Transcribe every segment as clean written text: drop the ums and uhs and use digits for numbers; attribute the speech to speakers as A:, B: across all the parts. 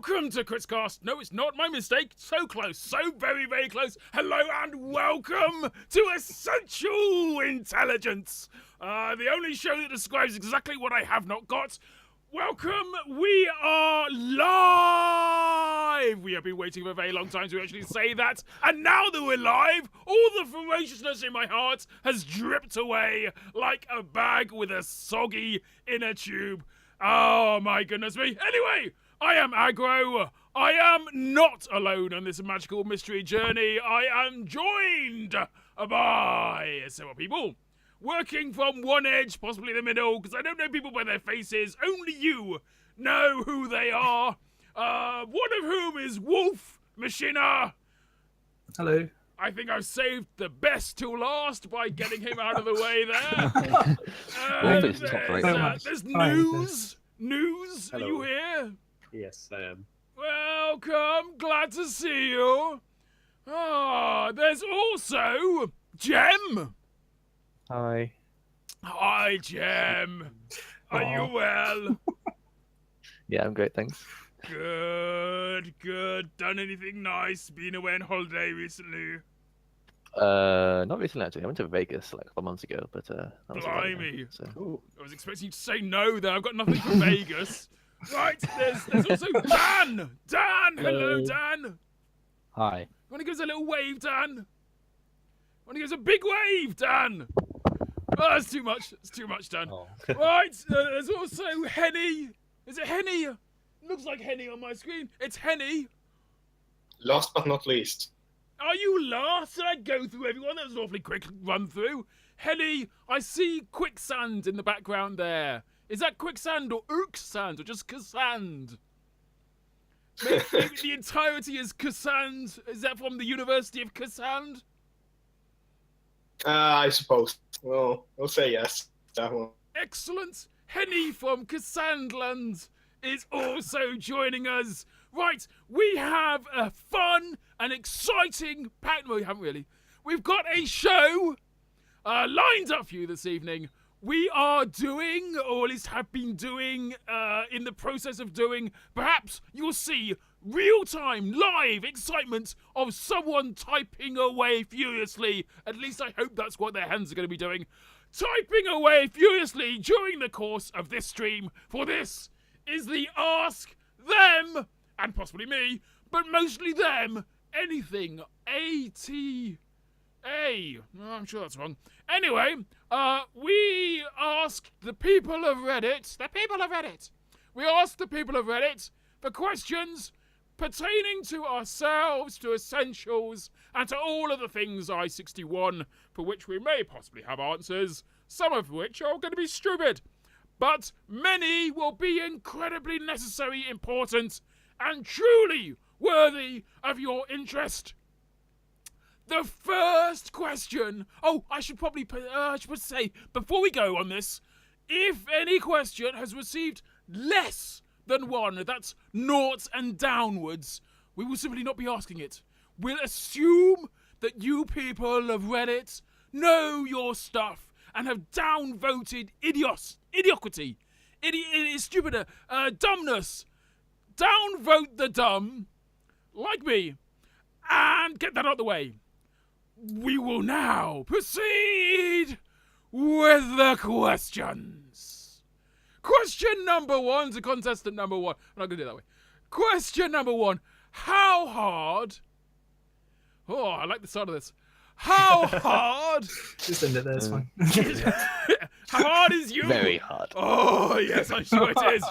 A: welcome to Critzcast. No, it's not my mistake. So close, so very, very close. Hello and welcome to Essential Intelligence, the only show that describes exactly what I have not got. Welcome, we are live! We have been waiting for a very long time to actually say that, and now that we're live, all the ferociousness in my heart has dripped away like a bag with a soggy inner tube. Oh my goodness me. Anyway, I am Agro. I am not alone on this magical mystery journey. I am joined by several people. Working from one edge, possibly the middle, because I don't know people by their faces. Only you know who they are. One of whom is Wolf Machina.
B: Hello.
A: I think I've saved the best till last by getting him out of the way there. There's Nuze. Nuze, are you here?
B: Yes, I am.
A: Welcome. Glad to see you. There's also Gemm.
C: Hi.
A: Hi, Gemm. Are you well?
C: Yeah, I'm great, thanks.
A: Good. Done anything nice? Been away on holiday recently?
C: Not recently actually. I went to Vegas like a couple months ago, but that was
A: Blimey.
C: so.
B: Cool.
A: I was expecting you to say no there. I've got nothing from Vegas. Right, there's also Dan. Dan, hello Dan.
C: Hi.
A: Want to give us a little wave, Dan? Want to give us a big wave, Dan? Oh, that's too much. It's too much, Dan.
B: Oh.
A: Right, there's also Heny. Is it Heny? Looks like Heny on my screen. It's Heny.
D: Last but not least.
A: Are you last? Did I go through everyone? That was an awfully quick run through. Heny, I see quicksand in the background there. Is that quicksand or sand or just Cassand? Maybe the entirety is Cassand. Is that from the University of Cassand?
D: I suppose. Well, we'll say yes. That one.
A: Excellent. Heny from Cassandland is also joining us. Right, we have a fun and exciting pack. No, we haven't really. We've got a show lined up for you this evening. We are doing, or at least have been doing, in the process of doing, perhaps you'll see real-time, live excitement of someone typing away furiously. At least I hope that's what their hands are going to be doing. Typing away furiously during the course of this stream. For this is the Ask Them, and possibly me, but mostly them, anything. A-T-A. Oh, I'm sure that's wrong. Anyway, we asked the people of Reddit, we asked the people of Reddit for questions pertaining to ourselves, to essentials, and to all of the things i61, for which we may possibly have answers, some of which are going to be stupid, but many will be incredibly necessary, important, and truly worthy of your interest. The first question. Oh, I should probably say, before we go on this, if any question has received less than one, that's naught and downwards, we will simply not be asking it. We'll assume that you people of Reddit know your stuff and have downvoted idiocy, stupider, dumbness. Downvote the dumb, like me, and get that out of the way. We will now proceed with the questions. Question number one to contestant number one. I'm not going to do it that way. Question number one. How hard... Oh, I like the sound of this. How hard...
B: Just end it there, it's fine.
A: How hard is you?
C: Very hard.
A: Oh, yes, I'm sure it is.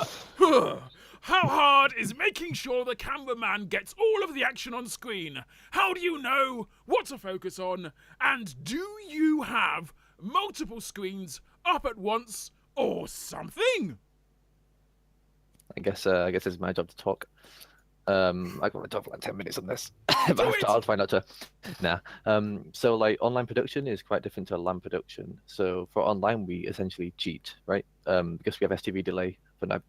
A: How hard is making sure the cameraman gets all of the action on screen? How do you know what to focus on? And do you have multiple screens up at once or something?
C: I guess it's my job to talk. I got to talk for like 10 minutes on this. But I'll try not to. Nah. So like online production is quite different to LAN production. So for online, we essentially cheat, right? Because we have STV delay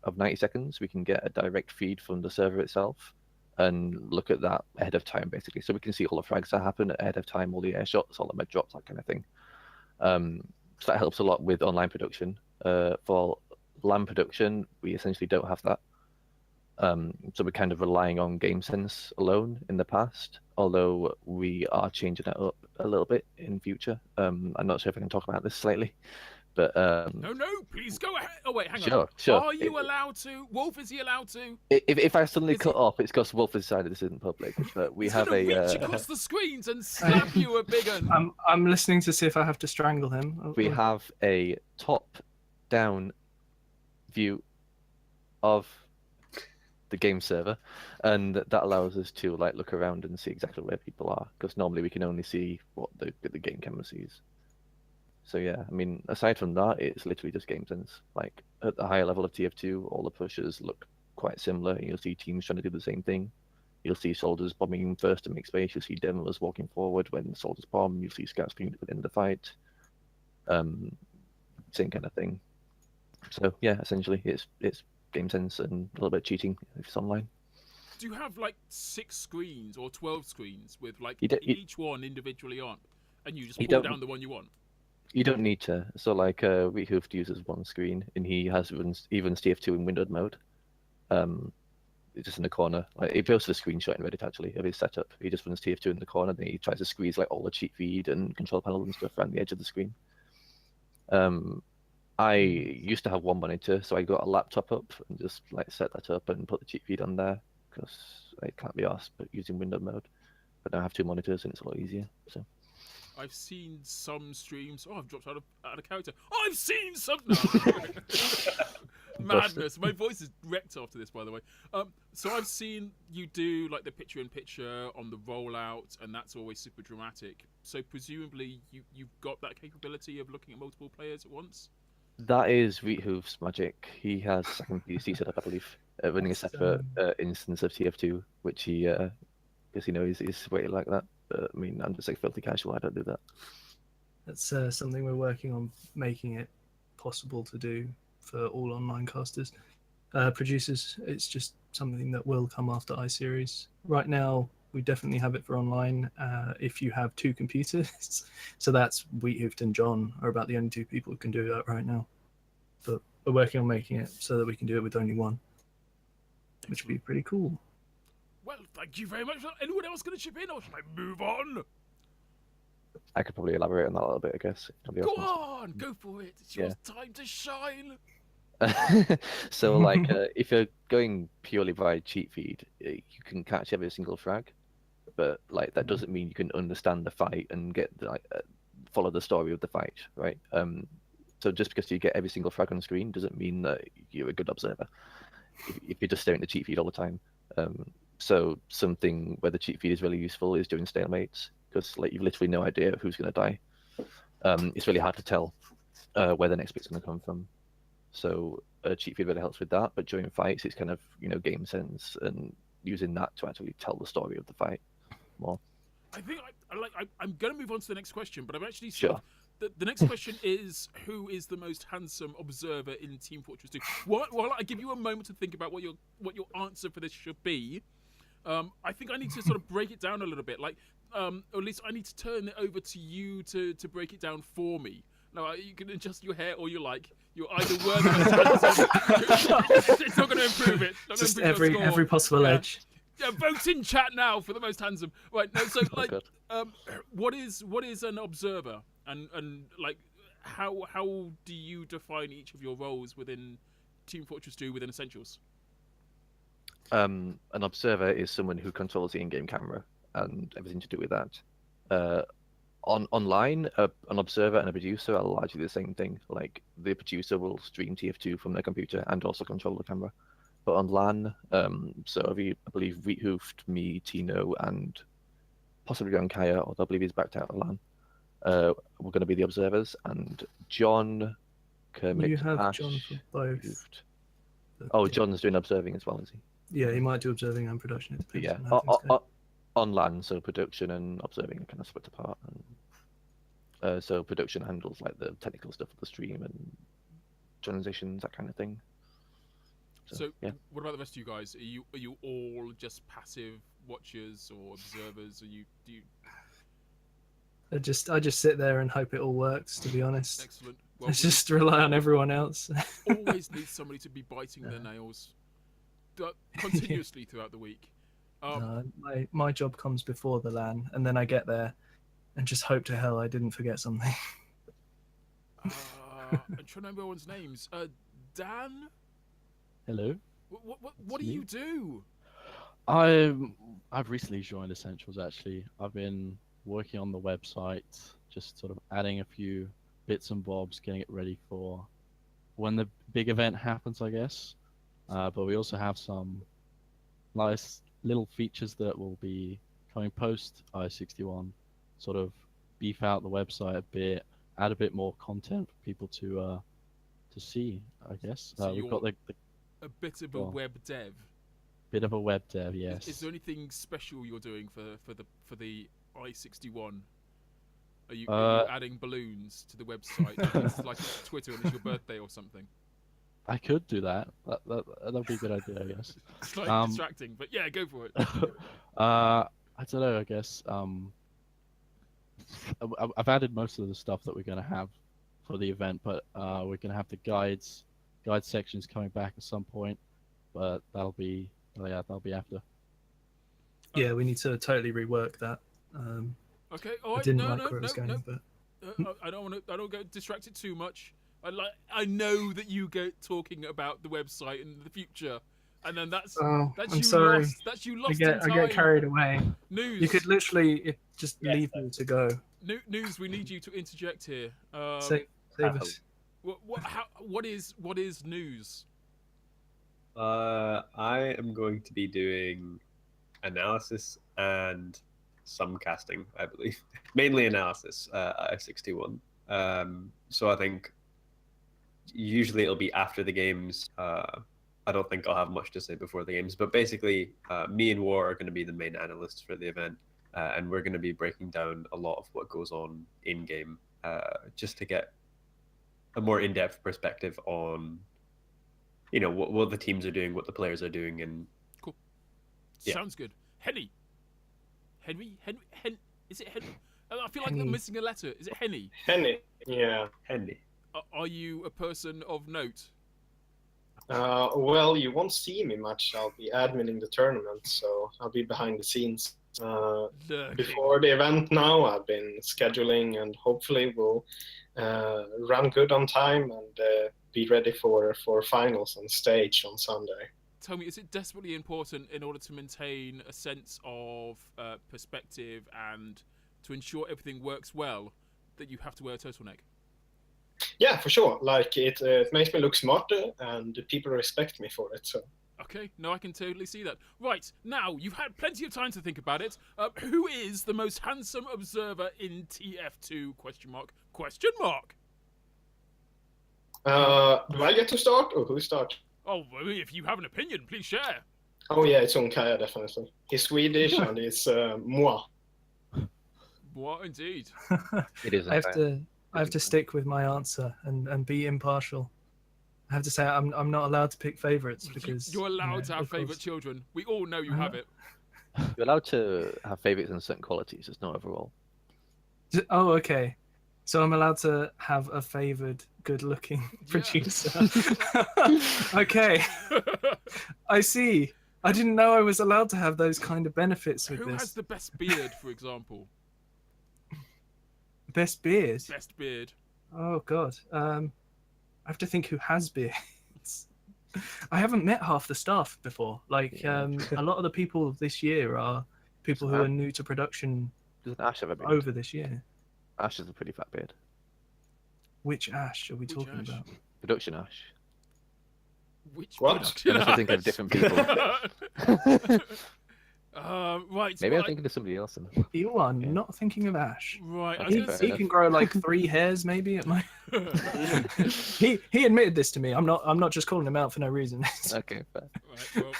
C: of 90 seconds, we can get a direct feed from the server itself and look at that ahead of time, basically. So we can see all the frags that happen ahead of time, all the air shots, all the med drops, that kind of thing. So that helps a lot with online production. For LAN production, we essentially don't have that. So we're kind of relying on game sense alone in the past, although we are changing it up a little bit in future. I'm not sure if I can talk about this slightly, but
A: No, please go ahead. Oh wait, hang on.
C: Sure.
A: Are you allowed to? Wolf, is he allowed to?
C: If I suddenly
A: Is
C: cut off, it's because Wolf has decided this isn't public. But we
A: He's
C: have
A: gonna
C: a.
A: reach across the screens and slap you a big one.
B: I'm listening to see if I have to strangle him.
C: We have a top-down view of the game server, and that allows us to like look around and see exactly where people are. Because normally we can only see what the game camera sees. So yeah, I mean, aside from that, it's literally just game sense. Like at the higher level of TF2, all the pushes look quite similar. You'll see teams trying to do the same thing. You'll see soldiers bombing first to make space. You'll see demos walking forward when the soldiers bomb. You'll see scouts cleaning up at the end of the fight. Same kind of thing. So yeah, essentially, it's game sense and a little bit of cheating if it's online.
A: Do you have like 6 screens or 12 screens with like
C: each
A: one individually on, and you just
C: you
A: pull
C: don't-
A: down the one you want?
C: You don't need to. So like Wheathoofed uses one screen, and he runs TF2 in windowed mode. It's just in the corner. Like he posted a screenshot in Reddit actually of his setup. He just runs TF2 in the corner, then he tries to squeeze like all the cheat feed and control panel and stuff around the edge of the screen. I used to have one monitor, so I got a laptop up and just like set that up and put the cheat feed on there because it can't be asked, but using window mode. But now I have 2 monitors and it's a lot easier. So.
A: I've seen some streams. Oh, I've dropped out of character. Oh, I've seen some. No. Madness. My voice is wrecked after this, by the way. So I've seen you do like the picture-in-picture on the rollout, and that's always super dramatic. So presumably you've got that capability of looking at multiple players at once.
C: That is Wheathoof's magic. He has second PC set up, I believe, running a separate instance of TF2, which he, because he knows he's weighted like that. But I mean, I'm just like filthy casual. I don't do that.
B: That's something we're working on, making it possible to do for all online casters, producers. It's just something that will come after iSeries. Right now, we definitely have it for online. If you have 2 computers, so that's Wheathoofed and John are about the only 2 people who can do that right now. But we're working on making it so that we can do it with only one, which would be pretty cool.
A: Well, thank you very much. Anyone else going to chip in, or should I move on?
C: I could probably elaborate on that a little bit, I guess.
A: Go on, go for it. It's your time to shine.
C: So, like, if you're going purely by cheat feed, you can catch every single frag, but like that doesn't mean you can understand the fight and get follow the story of the fight, right? So just because you get every single frag on screen doesn't mean that you're a good observer. If you're just staring at the cheat feed all the time. So something where the cheat feed is really useful is doing stalemates, because like you've literally no idea who's going to die. It's really hard to tell where the next bit's going to come from. So cheat feed really helps with that. But during fights, it's kind of game sense and using that to actually tell the story of the fight more.
A: I think I'm going to move on to the next question, but I'm actually
C: Sure.
A: The next question is, who is the most handsome observer in Team Fortress 2? While I give you a moment to think about what your answer for this should be, I think I need to sort of break it down a little bit. Like, or at least I need to turn it over to you to break it down for me. Now, you can adjust your hair all you like. You're either worthy it's not going to improve it.
B: Just every possible edge.
A: Yeah, vote in chat now for the most handsome. Right, no, so like,
C: God.
A: what is an observer, and like, how do you define each of your roles within Team Fortress 2 within Essentials?
C: An observer is someone who controls the in-game camera and everything to do with that. Online, an observer and a producer are largely the same thing. Like the producer will stream TF2 from their computer and also control the camera. But on LAN, so I believe Wheathoofed, me, Tino, and possibly Kaya, although I believe he's backed out of LAN, we're going to be the observers. And John, Kermit,
B: You have
C: Ash,
B: John for both.
C: Wheathoofed.
B: But,
C: Oh,
B: yeah.
C: John's doing observing as well, is he?
B: Yeah, he might do observing and production. It depends
C: Yeah.
B: on how things go.
C: On LAN, so production and observing are kind of split apart. And, so production handles like the technical stuff of the stream and transitions, that kind of thing.
A: So,
C: yeah.
A: what about the rest of you guys? Are you all just passive watchers or observers? Do you?
B: I just sit there and hope it all works. To be honest,
A: Excellent.
B: I
A: Well,
B: just rely on everyone else.
A: always need somebody to be biting their nails. continuously throughout the week.
B: My job comes before the LAN, and then I get there and just hope to hell I didn't forget something.
A: I'm trying to remember everyone's names. Dan?
E: Hello.
A: What do you do?
E: I've recently joined Essentials actually. I've been working on the website, just sort of adding a few bits and bobs, getting it ready for when the big event happens, I guess. But we also have some nice little features that will be coming post i61, sort of beef out the website a bit, add a bit more content for people to see, I guess.
A: So
E: We've got a
A: bit of a web dev.
E: bit of a web dev, yes.
A: Is there anything special you're doing for the i61? Are you adding balloons to the website? It's like Twitter and it's your birthday or something.
E: I could do that. That'd be a good idea, I guess.
A: It's like distracting, but yeah, go for it.
E: I don't know. I guess I've added most of the stuff that we're going to have for the event, but we're going to have the guide sections coming back at some point. But that'll be after.
B: Yeah, we need to totally rework that.
A: Okay, all right.
B: I didn't
A: No,
B: like where it was going, but
A: I don't get distracted too much. I know that you go talking about the website in the future, and then that's
B: I'm
A: you
B: sorry.
A: That's you
B: I
A: lost in time.
B: get carried away.
A: Nuze.
B: You could literally just leave me to go.
A: Nuze, we need you to interject here.
B: Save us.
A: What is news?
F: I am going to be doing analysis and some casting, I believe. Mainly analysis, i61. So I think usually it'll be after the games. I don't think I'll have much to say before the games, but basically me and War are going to be the main analysts for the event, and we're going to be breaking down a lot of what goes on in-game, just to get a more in-depth perspective on what the teams are doing, what the players are doing, and
A: cool.
F: Yeah.
A: Sounds good. Heny. Is it Heny? I feel like I'm missing a letter. Is it Heny?
D: Heny, yeah.
F: Heny.
A: Are you a person of note?
D: Well, you won't see me much. I'll be adminning the tournament, so I'll be behind the scenes. Before the event now, I've been scheduling and hopefully we'll run good on time and be ready for finals on stage on Sunday.
A: Tell me, is it desperately important in order to maintain a sense of perspective and to ensure everything works well that you have to wear a turtleneck?
D: Yeah, for sure. Like it makes me look smarter and people respect me for it. So.
A: Okay, no, I can totally see that. Right, now, you've had plenty of time to think about it. Who is the most handsome observer in TF2? Question mark.
D: Do I get to start or who starts?
A: Oh, if you have an opinion, please share.
D: Oh yeah, it's Onkaya, definitely. He's Swedish and it's moi.
A: What, indeed.
C: It is.
B: I have to stick with my answer and be impartial. I have to say I'm not allowed to pick favorites because
A: you're allowed to have favourite children. We all know you have it.
C: You're allowed to have favorites in certain qualities. It's not overall.
B: Oh, okay. So I'm allowed to have a favoured, good-looking producer. Okay. I see. I didn't know I was allowed to have those kind of benefits with
A: Who
B: this.
A: has the best beard, for example?
B: Best beard?
A: Best beard.
B: Oh, God. I have to think who has beards. I haven't met half the staff before. Like, a lot of the people this year are people who are new to production
C: Doesn't Ash have a beard?
B: over this year.
C: Ash has a pretty fat beard.
B: Which Ash are we talking
A: Ash?
B: about?
C: Production Ash.
A: Which
D: What?
A: production
C: Unless you're thinking of
A: Ash?
C: different people.
A: Right.
C: Maybe
A: well,
C: I'm thinking of somebody else.
B: You are not thinking of Ash.
A: Right. I was
C: Okay,
A: gonna
C: fair
A: say,
B: He can grow like 3 hairs maybe at my he admitted this to me. I'm not just calling him out for no reason.
C: Okay, fair.
A: Right, well,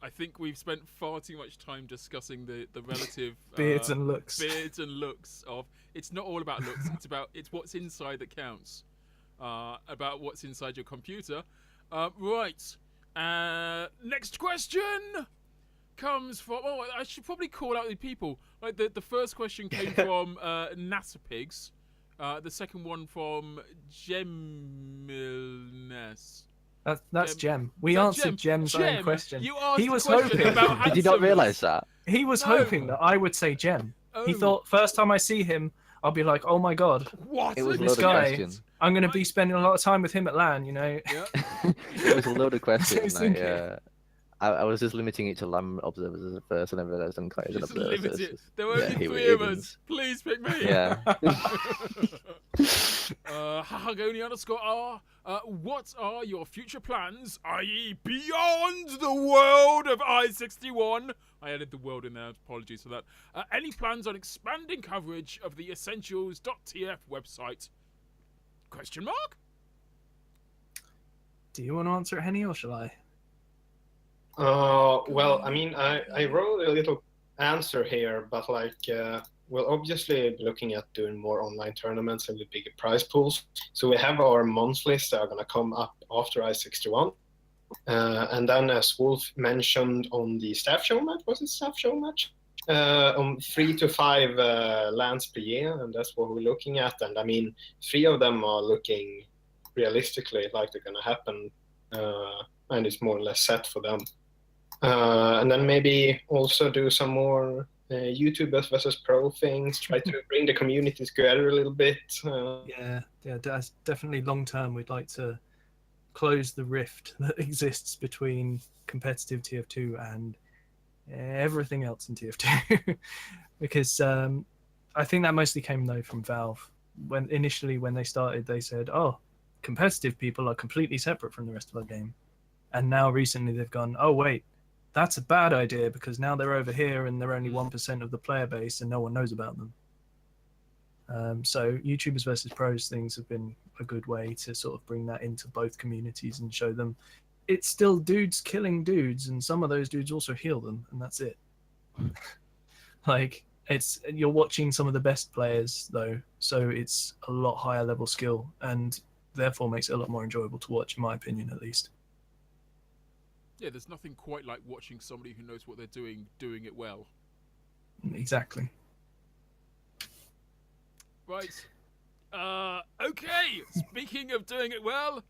A: I think we've spent far too much time discussing the relative
B: Beards and looks.
A: Beards and looks of. It's not all about looks. It's what's inside that counts. About what's inside your computer. Right. Next question comes from. Oh, I should probably call out the people. Like the first question came from NASA Pigs. The second one from Gemilness.
B: That's Gem. We
A: Is that
B: answered Gem's own
A: Gem,
B: question.
A: You asked
B: He
A: a
B: was
A: question
B: hoping.
A: about
C: Did you not
A: handsomeness.
C: realise that?
B: He was
A: No.
B: hoping that I would say Gem. He
A: Oh.
B: thought first time I see him, I'll be like, oh my god,
A: What?
C: It was a
B: this
C: loaded
B: guy.
C: question.
B: I'm going to be spending a lot of time with him at LAN, you know.
A: Yeah.
C: It was a loaded question.
B: was thinking.
C: I was just limiting it to LAN observers at first, and I realised I'm quite an
A: Just
C: observer.
A: limit
C: so
A: it.
C: it's
A: There were
C: yeah,
A: only
C: he
A: 3 of
C: wins.
A: us. Please pick me.
C: Yeah.
A: Hagoni_R. What are your future plans, i.e. beyond the world of i61? I added the world in there, apologies for that. Any plans on expanding coverage of the essentials.tf website? Question mark?
B: Do you want to answer it, Heny, or shall I?
D: Well, I mean, I wrote a little answer here, but like, we'll obviously be looking at doing more online tournaments and with bigger prize pools. So we have our monthlies that are going to come up after i61. And then, as Wolf mentioned on the staff show match, was it staff show match? On 3 to 5 lands per year, and that's what we're looking at. And I mean, 3 of them are looking realistically like they're going to happen, and it's more or less set for them. And then maybe also do some more YouTubers versus pro things, try to bring the community together a little bit.
B: Yeah, that's definitely long term. We'd like to close the rift that exists between competitive TF2 and everything else in TF2, because I think that mostly came though from Valve. When they started, they said, "Oh, competitive people are completely separate from the rest of our game," and now recently they've gone, "Oh wait, that's a bad idea because now they're over here and they're only 1% of the player base and no one knows about them." So YouTubers versus pros things have been a good way to sort of bring that into both communities and show them it's still dudes killing dudes, and some of those dudes also heal them, and that's it. Like, you're watching some of the best players though, so it's a lot higher level skill, and therefore makes it a lot more enjoyable to watch, in my opinion, at least.
A: Yeah, there's nothing quite like watching somebody who knows what they're doing it well.
B: Exactly.
A: Right. Okay. Speaking of doing it well,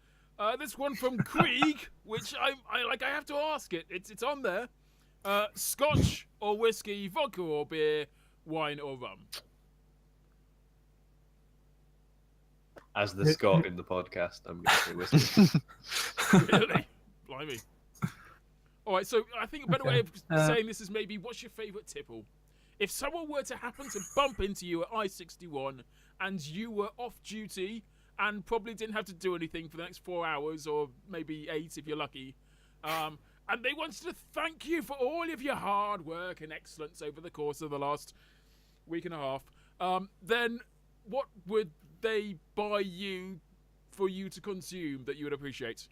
A: this one from Krieg, which I have to ask it. It's on there. Scotch or whiskey, vodka or beer, wine or rum.
F: As the Scot in the podcast, I'm going to say whiskey.
A: Really? Blimey. All right. So I think a better way of saying this is maybe, what's your favourite tipple? If someone were to happen to bump into you at i61 and you were off duty and probably didn't have to do anything for the next 4 hours, or maybe 8 if you're lucky, and they wanted to thank you for all of your hard work and excellence over the course of the last week and a half, then what would they buy you for you to consume that you would appreciate?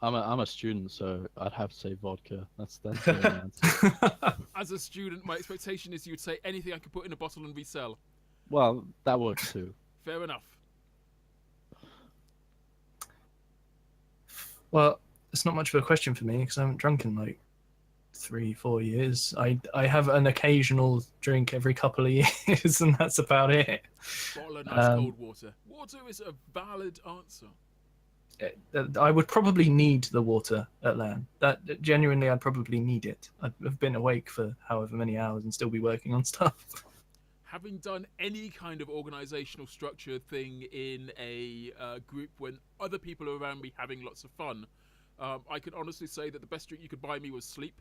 E: I'm a student, so I'd have to say vodka. That's the only answer.
A: As a student, my expectation is you would say anything I could put in a bottle and resell.
E: Well, that works too.
A: Fair enough.
B: Well, it's not much of a question for me because I haven't drunk in like 3-4 years. I have an occasional drink every couple of years, and that's about it.
A: Bottle of nice cold water. Water is a valid answer.
B: I would probably need the water at LAN. That genuinely, I'd probably need it. I've been awake for however many hours and still be working on stuff.
A: Having done any kind of organizational structure thing in a group when other people are around me having lots of fun, I can honestly say that the best drink you could buy me was sleep,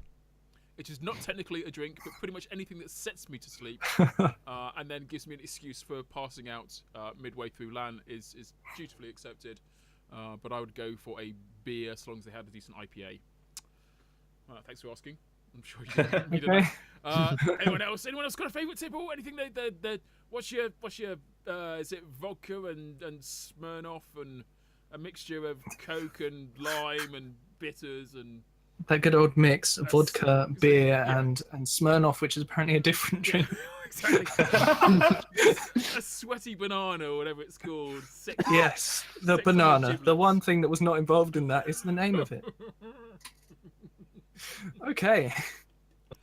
A: which is not technically a drink, but pretty much anything that sets me to sleep and then gives me an excuse for passing out midway through LAN is dutifully accepted. But I would go for a beer as long as they had a decent IPA. Thanks for asking. I'm sure you didn't need
B: Okay.
A: Anyone else? Anyone else got a favourite tipple? Anything that what's your is it vodka and Smirnoff and a mixture of Coke and lime and bitters and
B: That good old mix of vodka,
A: exactly,
B: beer,
A: yeah.
B: and Smirnoff, which is apparently a different drink.
A: exactly. A sweaty banana or whatever it's called.
B: Yes, the
A: 600
B: banana. The
A: giblets.
B: one thing that was not involved in that is the name of it. Okay.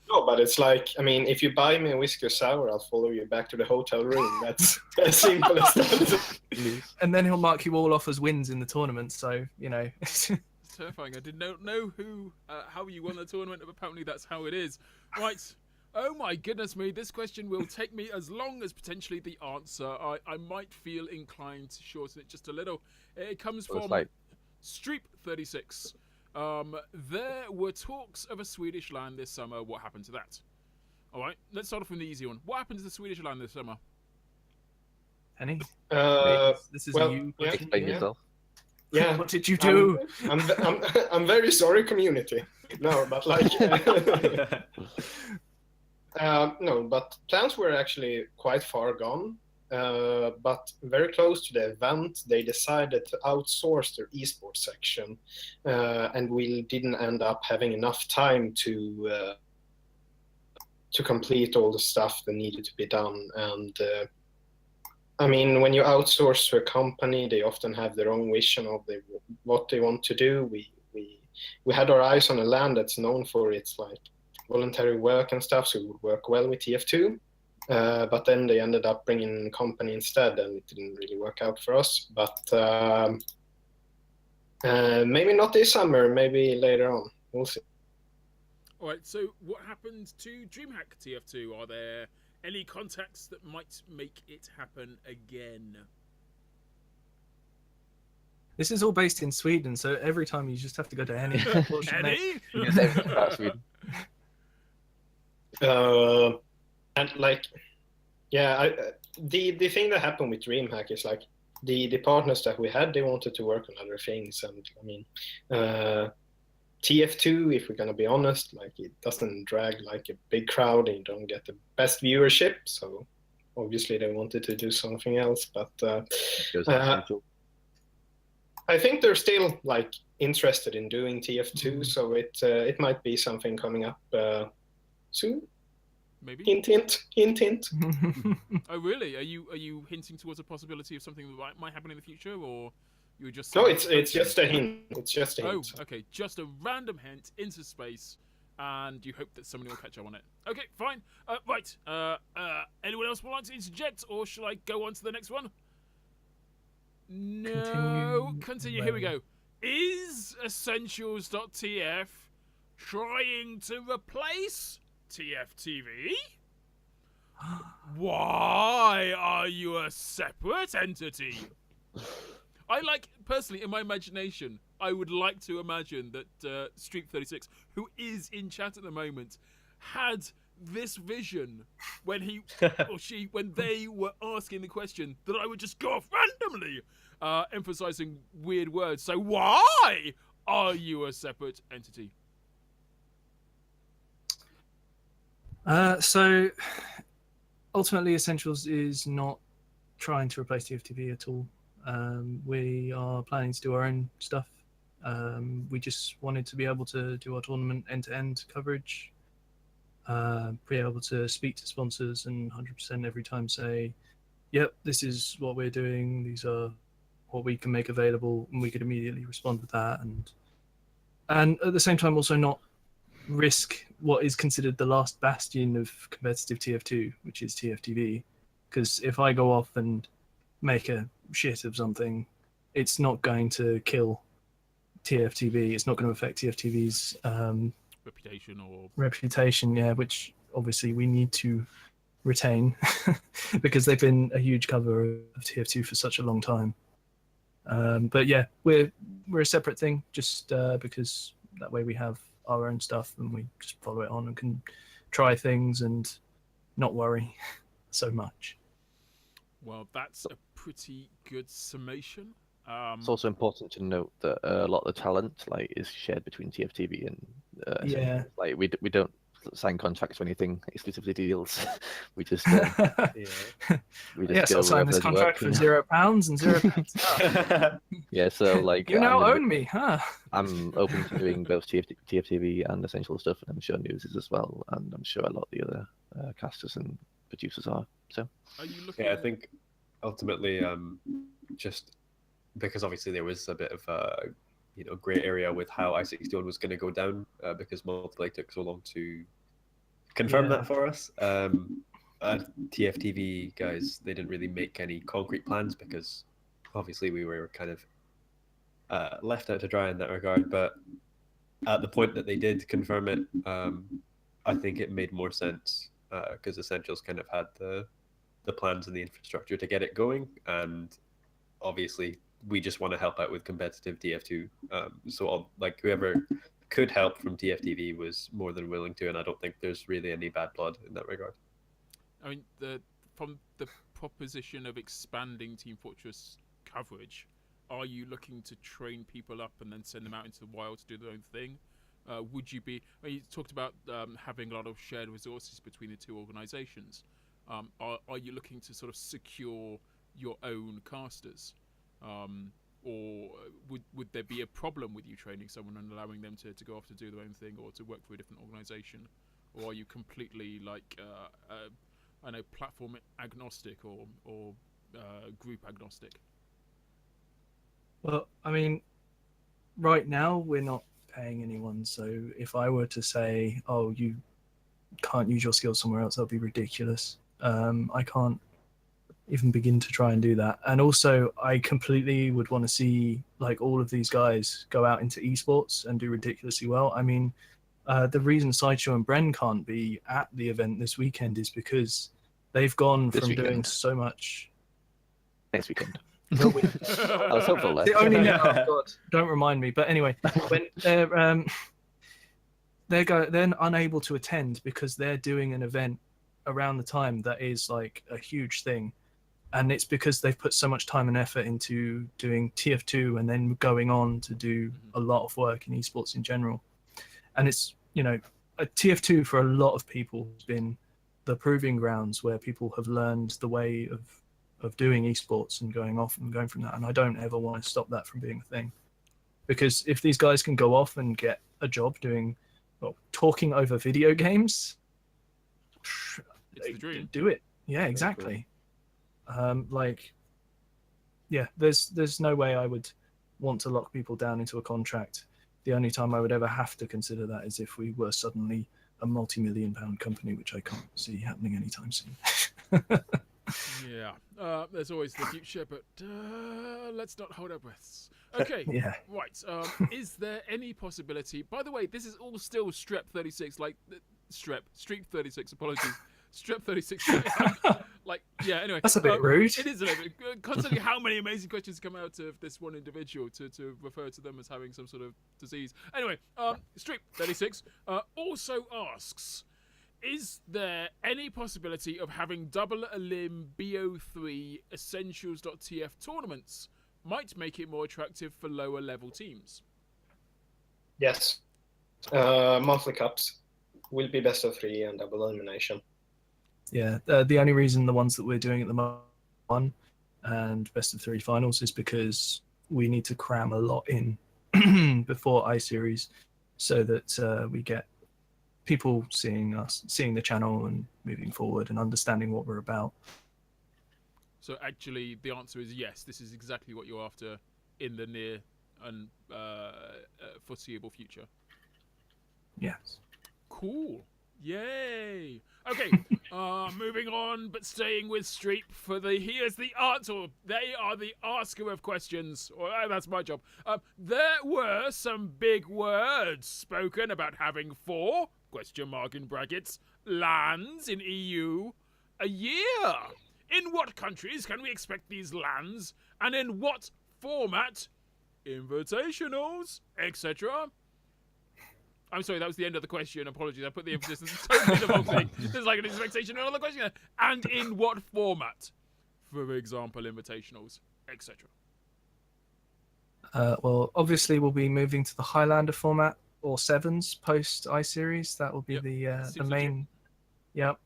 D: No, but it's like, I mean, if you buy me a whiskey or sour, I'll follow you back to the hotel room. That's as simple as that.
B: And then he'll mark you all off as wins in the tournament. So
A: It's terrifying. I did not know how you won the tournament, but apparently that's how it is. Right. Oh my goodness me, this question will take me as long as potentially the answer. I might feel inclined to shorten it just a little. It comes
C: Well, it's
A: from
C: like-
A: Streep36. There were talks of a Swedish land this summer. What happened to that? All right, let's start off with the easy one. What happened to the Swedish land this summer?
B: Heny, this is
D: well,
B: you.
D: yeah,
C: Explain
D: yeah.
C: yourself.
D: Yeah.
B: What did you do?
D: I'm very sorry, community. No, but like, no, but plans were actually quite far gone. But very close to the event, they decided to outsource their esports section, and we didn't end up having enough time to complete all the stuff that needed to be done. And I mean, when you outsource to a company, they often have their own vision of what they want to do. We had our eyes on a land that's known for its like voluntary work and stuff, so it would work well with TF2. But then they ended up bringing in a company instead, and it didn't really work out for us. But maybe not this summer, maybe later on. We'll see.
A: All right, so what happened to DreamHack TF2? Are there any contacts that might make it happen again?
B: This is all based in Sweden, so every time you just have to go to Heny. unfortunately.
A: Heny?
D: And like, yeah, the thing that happened with DreamHack is like the partners that we had, they wanted to work on other things, and I mean, TF2, if we're gonna be honest, like it doesn't drag like a big crowd, and you don't get the best viewership. So obviously they wanted to do something else, but I think they're still like interested in doing TF2, so it might be something coming up soon.
A: Maybe.
D: Hint, hint, hint, hint.
A: Oh, really? Are you hinting towards a possibility of something that might happen in the future, or you were just?
D: No, it's just a hint. It's just a hint.
A: Oh, okay. Just a random hint into space, and you hope that somebody will catch up on it. Okay, fine. Right. Anyone else would like to interject, or shall I go on to the next one? No. Continue. Here we go. Is Essentials.tf trying to replace TFTV? Why are you a separate entity? I like, personally, in my imagination, I would like to imagine that Streep36, who is in chat at the moment, had this vision when he or she, when they were asking the question, that I would just go off randomly, emphasizing weird words. So why are you a separate entity?
B: So ultimately, Essentials is not trying to replace TFTV at all. We are planning to do our own stuff. We just wanted to be able to do our tournament end-to-end coverage, be able to speak to sponsors and 100% every time say, yep, this is what we're doing, these are what we can make available, and we could immediately respond with that. And at the same time also not risk what is considered the last bastion of competitive TF2, which is TFTV. Because if I go off and make a shit of something, it's not going to kill TFTV. It's not going to affect TFTV's reputation, yeah, which obviously we need to retain because they've been a huge cover of TF2 for such a long time. But yeah, we're a separate thing, just because that way we have our own stuff and we just follow it on and can try things and not worry so much.
A: Well, that's a pretty good summation.
C: It's also important to note that a lot of the talent is shared between TFTV and
B: yeah,
C: we don't sign contracts or anything, exclusively deals. We just
B: yes, I'll sign this contract for £0 and £0.
C: Yeah, so
B: you now own me, huh?
C: I'm open to doing both TFTV and Essential stuff, and I'm sure Nuze is as well, and I'm sure a lot of the other casters and producers are. So
A: are you looking?
F: Yeah, I think ultimately, just because obviously there was a bit of a grey area with how i61 was going to go down, because Multi took so long to confirm
B: Yeah.
F: that for us. TFTV guys, they didn't really make any concrete plans because obviously we were kind of left out to dry in that regard. But at the point that they did confirm it, I think it made more sense because Essentials kind of had the plans and the infrastructure to get it going, and obviously we just want to help out with competitive TF2. So like whoever could help from TFTV was more than willing to, and I don't think there's really any bad blood in that regard.
A: I mean, from the proposition of expanding Team Fortress coverage, are you looking to train people up and then send them out into the wild to do their own thing? Would you be? I mean, you talked about having a lot of shared resources between the two organisations. Are you looking to sort of secure your own casters, or would there be a problem with you training someone and allowing them to go off to do their own thing or to work for a different organisation, or are you completely like I know platform agnostic or group agnostic?
B: Well, I mean, right now we're not paying anyone, so if I were to say, "Oh, you can't use your skills somewhere else," that'd be ridiculous. I can't even begin to try and do that. And also, I completely would want to see like all of these guys go out into esports and do ridiculously well. I mean, the reason Sideshow and Bren can't be at the event this weekend is because they've gone
C: This
B: from doing
C: weekend.
B: so much.
C: Next weekend.
B: No, we-
C: I was hopeful
B: the
C: less.
B: only oh God, don't remind me. But anyway, when they're unable to attend because they're doing an event around the time that is like a huge thing, and it's because they've put so much time and effort into doing TF2 and then going on to do a lot of work in esports in general. And it's, you know, a TF2 for a lot of people has been the proving grounds where people have learned the way of doing esports and going off and going from that. And I don't ever want to stop that from being a thing, because if these guys can go off and get a job doing, well, talking over video games,
A: It's the dream.
B: do it. Yeah, exactly. Like, yeah, there's no way I would want to lock people down into a contract. The only time I would ever have to consider that is if we were suddenly a multi-million-pound company, which I can't see happening anytime soon.
A: Yeah, there's always the future, but let's not hold our breaths. Okay,
B: Yeah.
A: right. Is there any possibility? By the way, this is all still Strep 36, like Streep 36. Apologies, Strep 36. Like, yeah. Anyway,
B: That's a bit rude.
A: It is a little bit. Constantly, how many amazing questions come out of this one individual to refer to them as having some sort of disease. Anyway, Streep 36 also asks, is there any possibility of having double a limb BO3 Essentials.tf tournaments? Might make it more attractive for lower level teams.
D: Yes. Monthly cups will be best of 3 and double elimination.
B: Yeah, the only reason the ones that we're doing at the moment and best of 3 finals is because we need to cram a lot in before I-Series, so that we get people seeing us, seeing the channel and moving forward and understanding what we're about.
A: So actually, the answer is yes. This is exactly what you're after in the near and foreseeable future.
B: Yes.
A: Cool. Yay. Okay. Moving on, but staying with Streep for here's the answer. They are the asker of questions. That's my job. There were some big words spoken about having 4 (in brackets) lands in EU a year. In what countries can we expect these lands, and in what format? Invitationals, etc. I'm sorry, that was the end of the question. Apologies, I put the emphasis. It's totally the wrong thing. There's like an expectation and another question there. And in what format? For example, invitationals, etc.
B: Well, obviously we'll be moving to the Highlander format or 7s post I-Series. That will be
A: Yep.
B: the
A: Seems
B: main. Yep.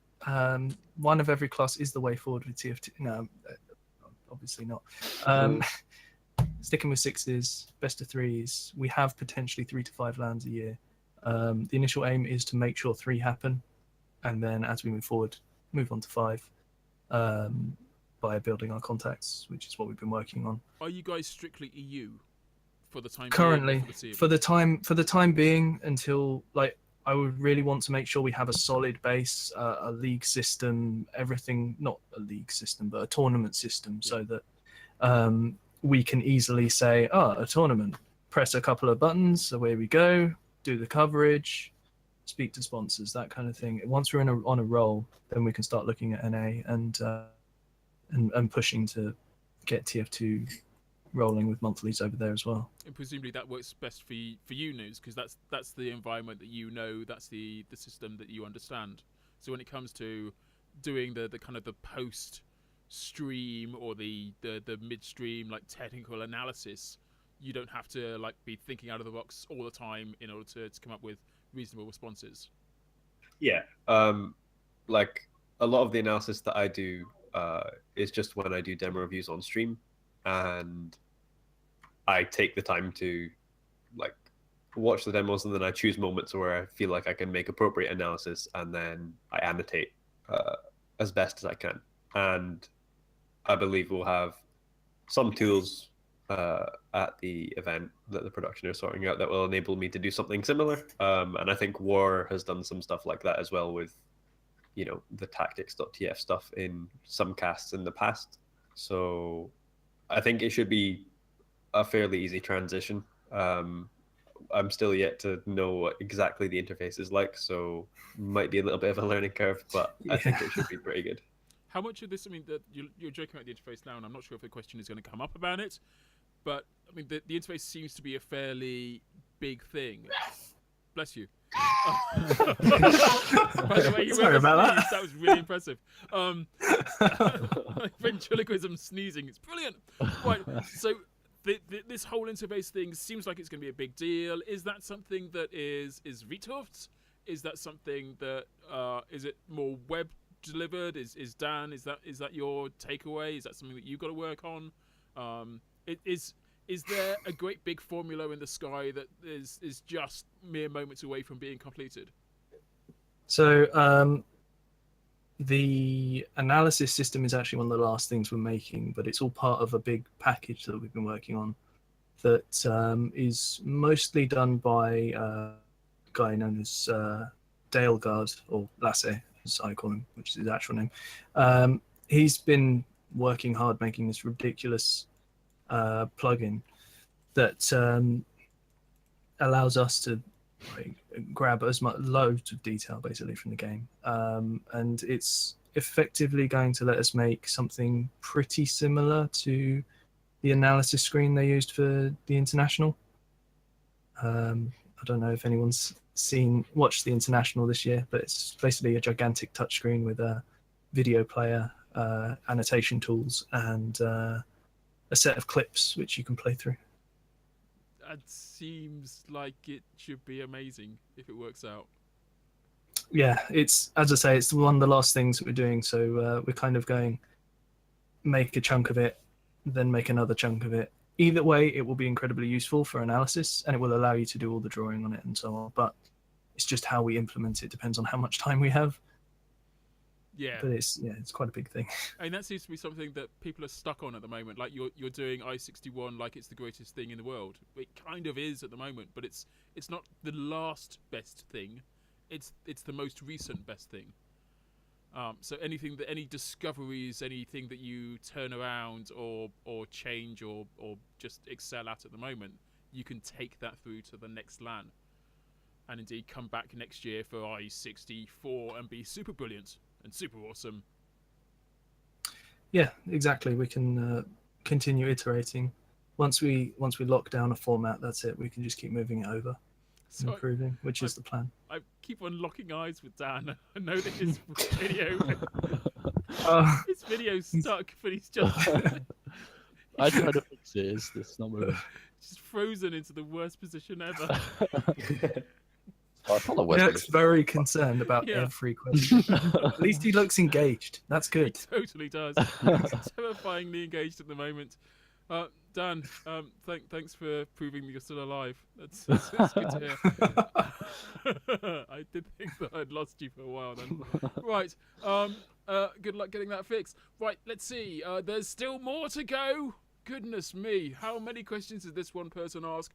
B: One of every class is the way forward with TF2. No, obviously not. Sticking with 6s, best of 3s. We have potentially 3 to 5 lands a year. The initial aim is to make sure 3 happen, and then as we move forward, move on to 5 by building our contacts, which is what we've been working on.
A: Are you guys strictly EU for the time
B: Currently,
A: being?
B: for the time being, until like I would really want to make sure we have a solid base, a league system, everything, not a league system, but a tournament system, so that we can easily say, a tournament, press a couple of buttons, away we go, do the coverage, speak to sponsors, that kind of thing. Once we're on a roll, then we can start looking at NA and pushing to get TF2 rolling with monthlies over there as well.
A: And presumably that works best for you, Nuze, because that's the environment that you know, that's the system that you understand. So when it comes to doing the kind of the post stream or the midstream like technical analysis, you don't have to like be thinking out of the box all the time in order to come up with reasonable responses.
F: Yeah, like a lot of the analysis that I do is just when I do demo reviews on stream, and I take the time to like watch the demos, and then I choose moments where I feel like I can make appropriate analysis, and then I annotate as best as I can. And I believe we'll have some tools at the event that the production are sorting out that will enable me to do something similar. And I think War has done some stuff like that as well with, you know, the tactics.tf stuff in some casts in the past. So I think it should be a fairly easy transition. I'm still yet to know what exactly the interface is like, so might be a little bit of a learning curve, but I think it should be pretty good.
A: How much of this, I mean, you're joking about the interface now, and I'm not sure if the question is going to come up about it, but I mean, the interface seems to be a fairly big thing. Bless you. By the way, you
B: Sorry about that.
A: That was really impressive. Ventriloquism sneezing, it's brilliant. Right, so this whole interface thing seems like it's going to be a big deal. Is that something that is Vitoft's? Is that something that is it more web delivered? Is Dan? Is that your takeaway? Is that something that you've got to work on? Is there a great big formula in the sky that is just mere moments away from being completed?
B: So the analysis system is actually one of the last things we're making, but it's all part of a big package that we've been working on that is mostly done by a guy known as Daleguard, or Lasse, as I call him, which is his actual name. He's been working hard making this ridiculous plugin that allows us to grab as much loads of detail basically from the game, and it's effectively going to let us make something pretty similar to the analysis screen they used for the International. I don't know if anyone's watched the International this year, but it's basically a gigantic touchscreen with a video player, annotation tools, and a set of clips which you can play through.
A: That seems like it should be amazing if it works out.
B: Yeah, it's, as I say, it's one of the last things that we're doing. So we're kind of going, make a chunk of it, then make another chunk of it. Either way, it will be incredibly useful for analysis, and it will allow you to do all the drawing on it and so on. But it's just how we implement it depends on how much time we have.
A: Yeah,
B: but it's quite a big thing.
A: I mean, that seems to be something that people are stuck on at the moment. Like you're doing i61 like it's the greatest thing in the world. It kind of is at the moment, but it's not the last best thing. It's the most recent best thing. So any discoveries, anything that you turn around or change or just excel at the moment, you can take that through to the next LAN, and indeed come back next year for i64 and be super brilliant and super awesome.
B: Yeah, exactly. We can continue iterating. Once we lock down a format, that's it. We can just keep moving it over, and improving, which is the plan.
A: I keep on locking eyes with Dan. I know that his video's stuck, but he's just
E: I tried to fix it. It's not moving.
A: Just frozen into the worst position ever.
B: He looks very concerned about every question. At least he looks engaged. That's good.
A: He totally does. He's terrifyingly engaged at the moment. Dan, thanks for proving that you're still alive. That's good to hear. I did think that I'd lost you for a while then. Right. Good luck getting that fixed. Right, let's see. There's still more to go Goodness me, how many questions did this one person ask?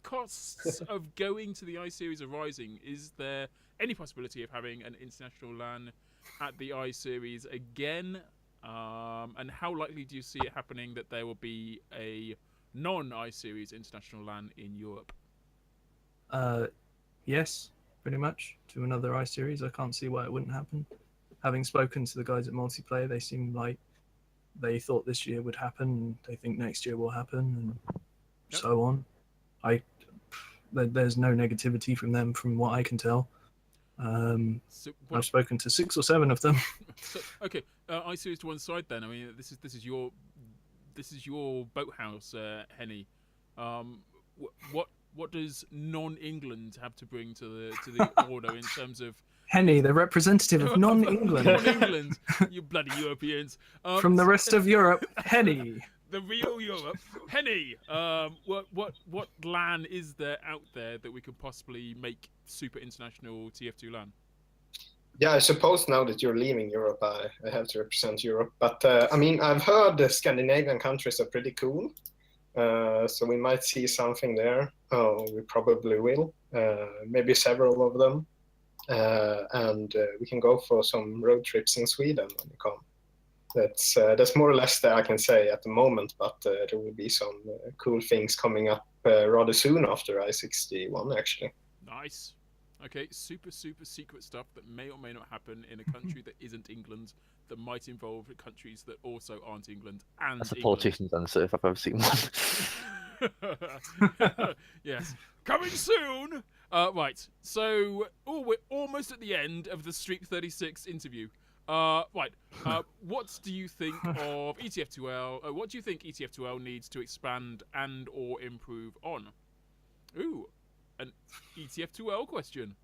A: Costs of going to the I-Series are rising. Is there any possibility of having an international LAN at the I-Series again? And how likely do you see it happening that there will be a non-I-Series international LAN in Europe?
B: Yes, pretty much. To another I-Series, I can't see why it wouldn't happen. Having spoken to the guys at Multiplayer, they seem like they thought this year would happen, and they think next year will happen, and so on. There's no negativity from them, from what I can tell. I've spoken to 6 or 7 of them.
A: So, okay, I-Series to one side then. I mean, this is your boathouse, Heny. What does non-England have to bring to the order in terms of
B: Heny, the representative of non-England.
A: Non-England, you bloody Europeans.
B: From the rest of Europe, Heny.
A: The real Europe. Heny, what LAN is there out there that we could possibly make super international TF2 LAN?
D: Yeah, I suppose now that you're leaving Europe, I have to represent Europe. But I mean, I've heard the Scandinavian countries are pretty cool. So we might see something there. Oh, we probably will. Maybe several of them. And we can go for some road trips in Sweden when we come. That's more or less that I can say at the moment, but there will be some cool things coming up rather soon after I61, actually.
A: Nice. Okay, super secret stuff that may or may not happen in a country that isn't England, that might involve countries that also aren't England. And
C: That's a politician's answer if I've ever seen one.
A: Yes. Coming soon! Right, so we're almost at the end of the Streak 36 interview. Right, what do you think of ETF2L? What do you think ETF2L needs to expand and or improve on? Ooh, an ETF2L question.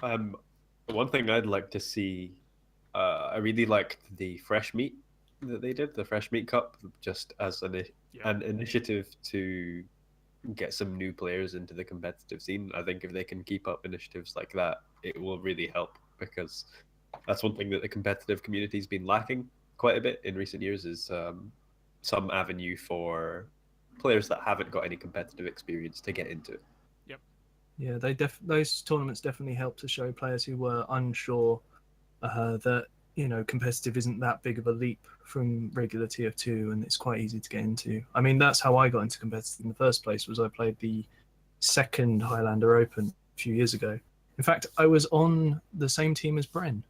F: One thing I'd like to see, I really liked the fresh meat that they did, the fresh meat cup, just as an initiative to get some new players into the competitive scene. I think if they can keep up initiatives like that, it will really help, because that's one thing that the competitive community's been lacking quite a bit in recent years, is some avenue for players that haven't got any competitive experience to get into.
A: Yep.
B: Yeah, those tournaments definitely help to show players who were unsure that, you know, competitive isn't that big of a leap from regular TF2, and it's quite easy to get into. I mean, that's how I got into competitive in the first place, was I played the second Highlander Open a few years ago. In fact, I was on the same team as Bren,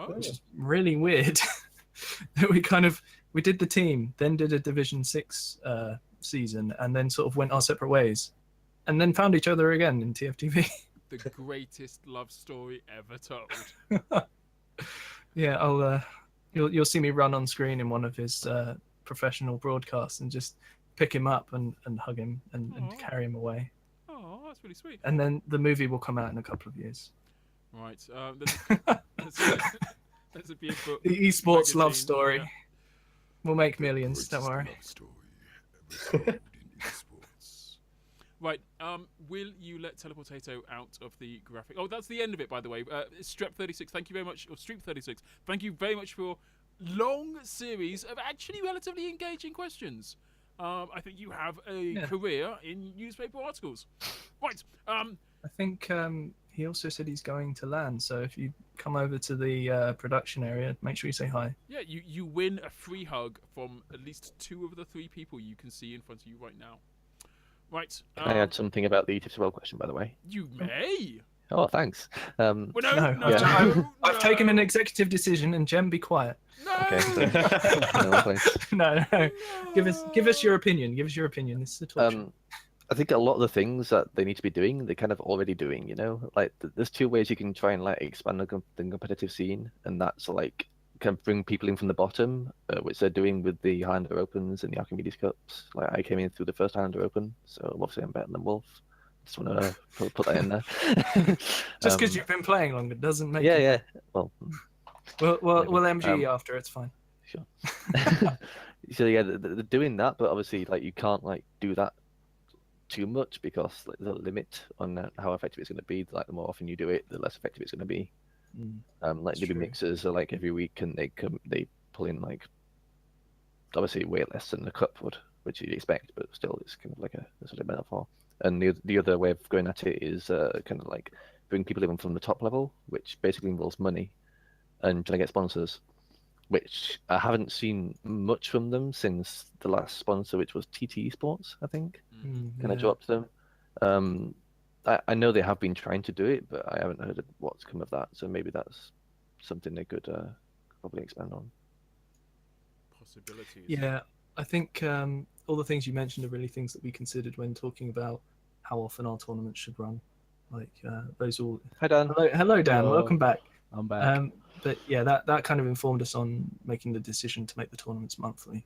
B: which is really weird. That we did the team, then did a Division 6 season, and then sort of went our separate ways, and then found each other again in TFTV.
A: The greatest love story ever told.
B: Yeah, you'll see me run on screen in one of his professional broadcasts and just pick him up and hug him and carry him away.
A: Oh, that's really sweet.
B: And then the movie will come out in a couple of years.
A: Right. There's a beautiful
B: The esports
A: magazine,
B: love story.
A: yeah.
B: We'll make millions, don't worry.
A: Right, will you let Teleportato out of the graphic? Oh, that's the end of it, by the way. Strep36, thank you very much, or Streep36, thank you very much for long series of actually relatively engaging questions. I think you have a career in newspaper articles. Right.
B: I think he also said he's going to land, so if you come over to the production area, make sure you say hi.
A: Yeah, you win a free hug from at least 2 of the 3 people you can see in front of you right now. Right.
C: Can I add something about the ETF2L question, by the way?
A: You may.
C: Oh, thanks.
A: Well,
B: I've taken an executive decision, and Jem, be quiet.
A: No.
C: Okay.
B: No. Give us your opinion. Give us your opinion. This is a talk show.
C: I think a lot of the things that they need to be doing, they're kind of already doing. You know, like there's 2 ways you can try and like expand the competitive scene, and that's like kind of bring people in from the bottom, which they're doing with the Highlander Opens and the Archimedes Cups. Like I came in through the first Highlander Open, so obviously I'm better than Wolf. Just want to put that in there.
B: Just because you've been playing longer doesn't make
C: Yeah. Well,
B: we'll MG after. It's fine.
C: Sure. So yeah, they're doing that, but obviously, like you can't like do that too much, because like, there's a limit on how effective it's going to be. Like the more often you do it, the less effective it's going to be. Like maybe mixers are like every week, and they pull in like obviously way less than the cup would, which you'd expect, but still it's kind of like a sort of metaphor. And the other way of going at it is kind of like bring people in from the top level, which basically involves money and trying to get sponsors, which I haven't seen much from them since the last sponsor, which was TT Sports, I think, kind of dropped them. I know they have been trying to do it, but I haven't heard of what's come of that. So maybe that's something they could probably expand on.
A: Possibilities.
B: Yeah, I think all the things you mentioned are really things that we considered when talking about how often our tournaments should run. Like those all.
C: Hi Dan.
B: Hello Dan.
E: Hello.
B: Welcome back.
E: I'm back.
B: But yeah, that kind of informed us on making the decision to make the tournaments monthly,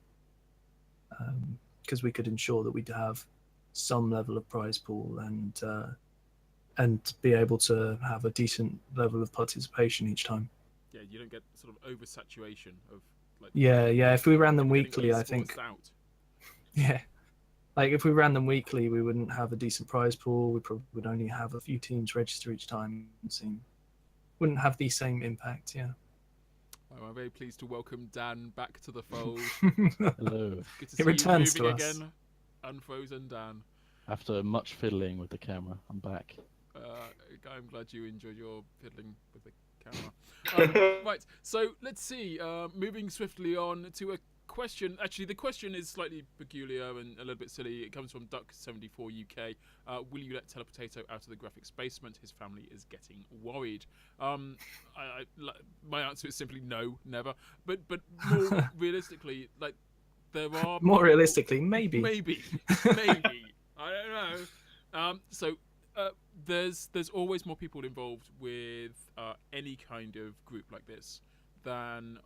B: because we could ensure that we'd have some level of prize pool and be able to have a decent level of participation each time.
A: Yeah, you don't get sort of oversaturation of like.
B: Yeah. If we ran them
A: getting
B: weekly, I
A: esports
B: think.
A: out.
B: Yeah. Like if we ran them weekly, we wouldn't have a decent prize pool. We probably would only have a few teams register each time. Wouldn't have the same impact. Yeah.
A: Well, I'm very pleased to welcome Dan back to the fold.
E: Hello.
A: Good to
B: He
A: see
B: returns
A: you
B: to
A: moving
B: us.
A: again. Unfrozen Dan.
E: After much fiddling with the camera, I'm back.
A: I'm glad you enjoyed your fiddling with the camera. Right, so let's see. Moving swiftly on to a question. Actually, the question is slightly peculiar and a little bit silly. It comes from Duck74UK. Will you let Telepotato out of the graphics basement? His family is getting worried. My answer is simply no, never. But more realistically, like there are
B: More realistically, maybe.
A: Maybe. I don't know. There's always more people involved with any kind of group like this than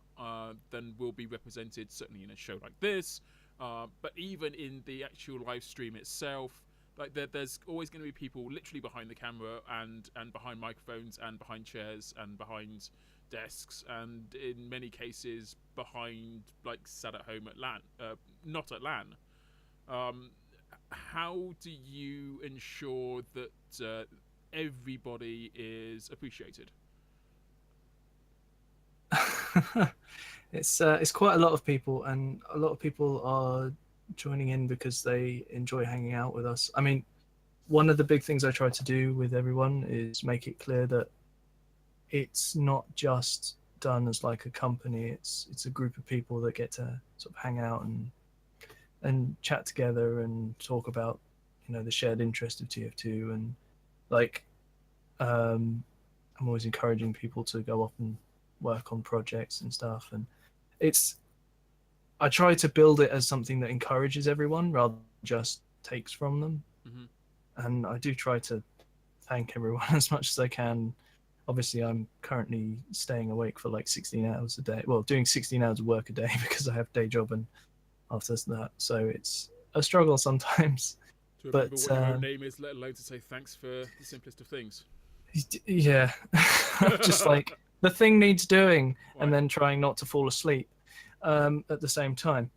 A: will be represented, certainly in a show like this. But even in the actual live stream itself, like there's always going to be people literally behind the camera and behind microphones and behind chairs and behind desks and in many cases behind, like, sat at home at LAN, not at LAN. How do you ensure that everybody is appreciated?
B: It's quite a lot of people, and a lot of people are joining in because they enjoy hanging out with us. I mean, one of the big things I try to do with everyone is make it clear that it's not just done as like a company. It's a group of people that get to sort of hang out and chat together and talk about, you know, the shared interest of TF2, and like I'm always encouraging people to go off and work on projects and stuff, and I try to build it as something that encourages everyone rather than just takes from them. And I do try to thank everyone as much as I can. Obviously, I'm currently staying awake for like 16 hours a day. Well, doing 16 hours of work a day because I have a day job and after that. So it's a struggle sometimes.
A: To
B: But,
A: remember what your own name is, let alone to say thanks for the simplest of things.
B: Yeah. Just like the thing needs doing,
A: Right.
B: and then trying not to fall asleep at the same time.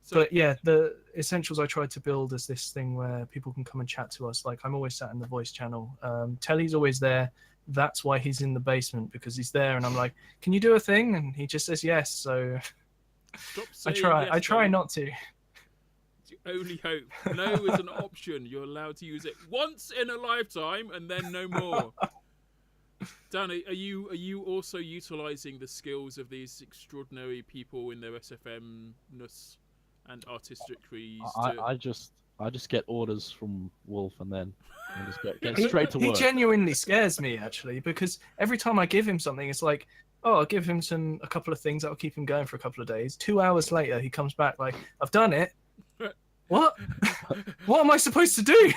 A: So,
B: But yeah, the essentials I tried to build is this thing where people can come and chat to us. Like I'm always sat in the voice channel. Telly's always there. That's why he's in the basement, because he's there, and I'm like, "Can you do a thing?" And he just says yes. So
A: stop
B: I
A: saying
B: try.
A: yes,
B: I try
A: Tony.
B: not to.
A: It's your only hope. No is an option. You're allowed to use it once in a lifetime, and then no more. Danny, are you also utilising the skills of these extraordinary people in their SFM-ness and artistry?
E: I just get orders from Wolf and then I just get straight to
B: He
E: work.
B: genuinely scares me, actually, because every time I give him something, it's like, oh, I'll give him a couple of things that'll keep him going for a couple of days. 2 hours later, he comes back like, I've done it. What? What am I supposed to do?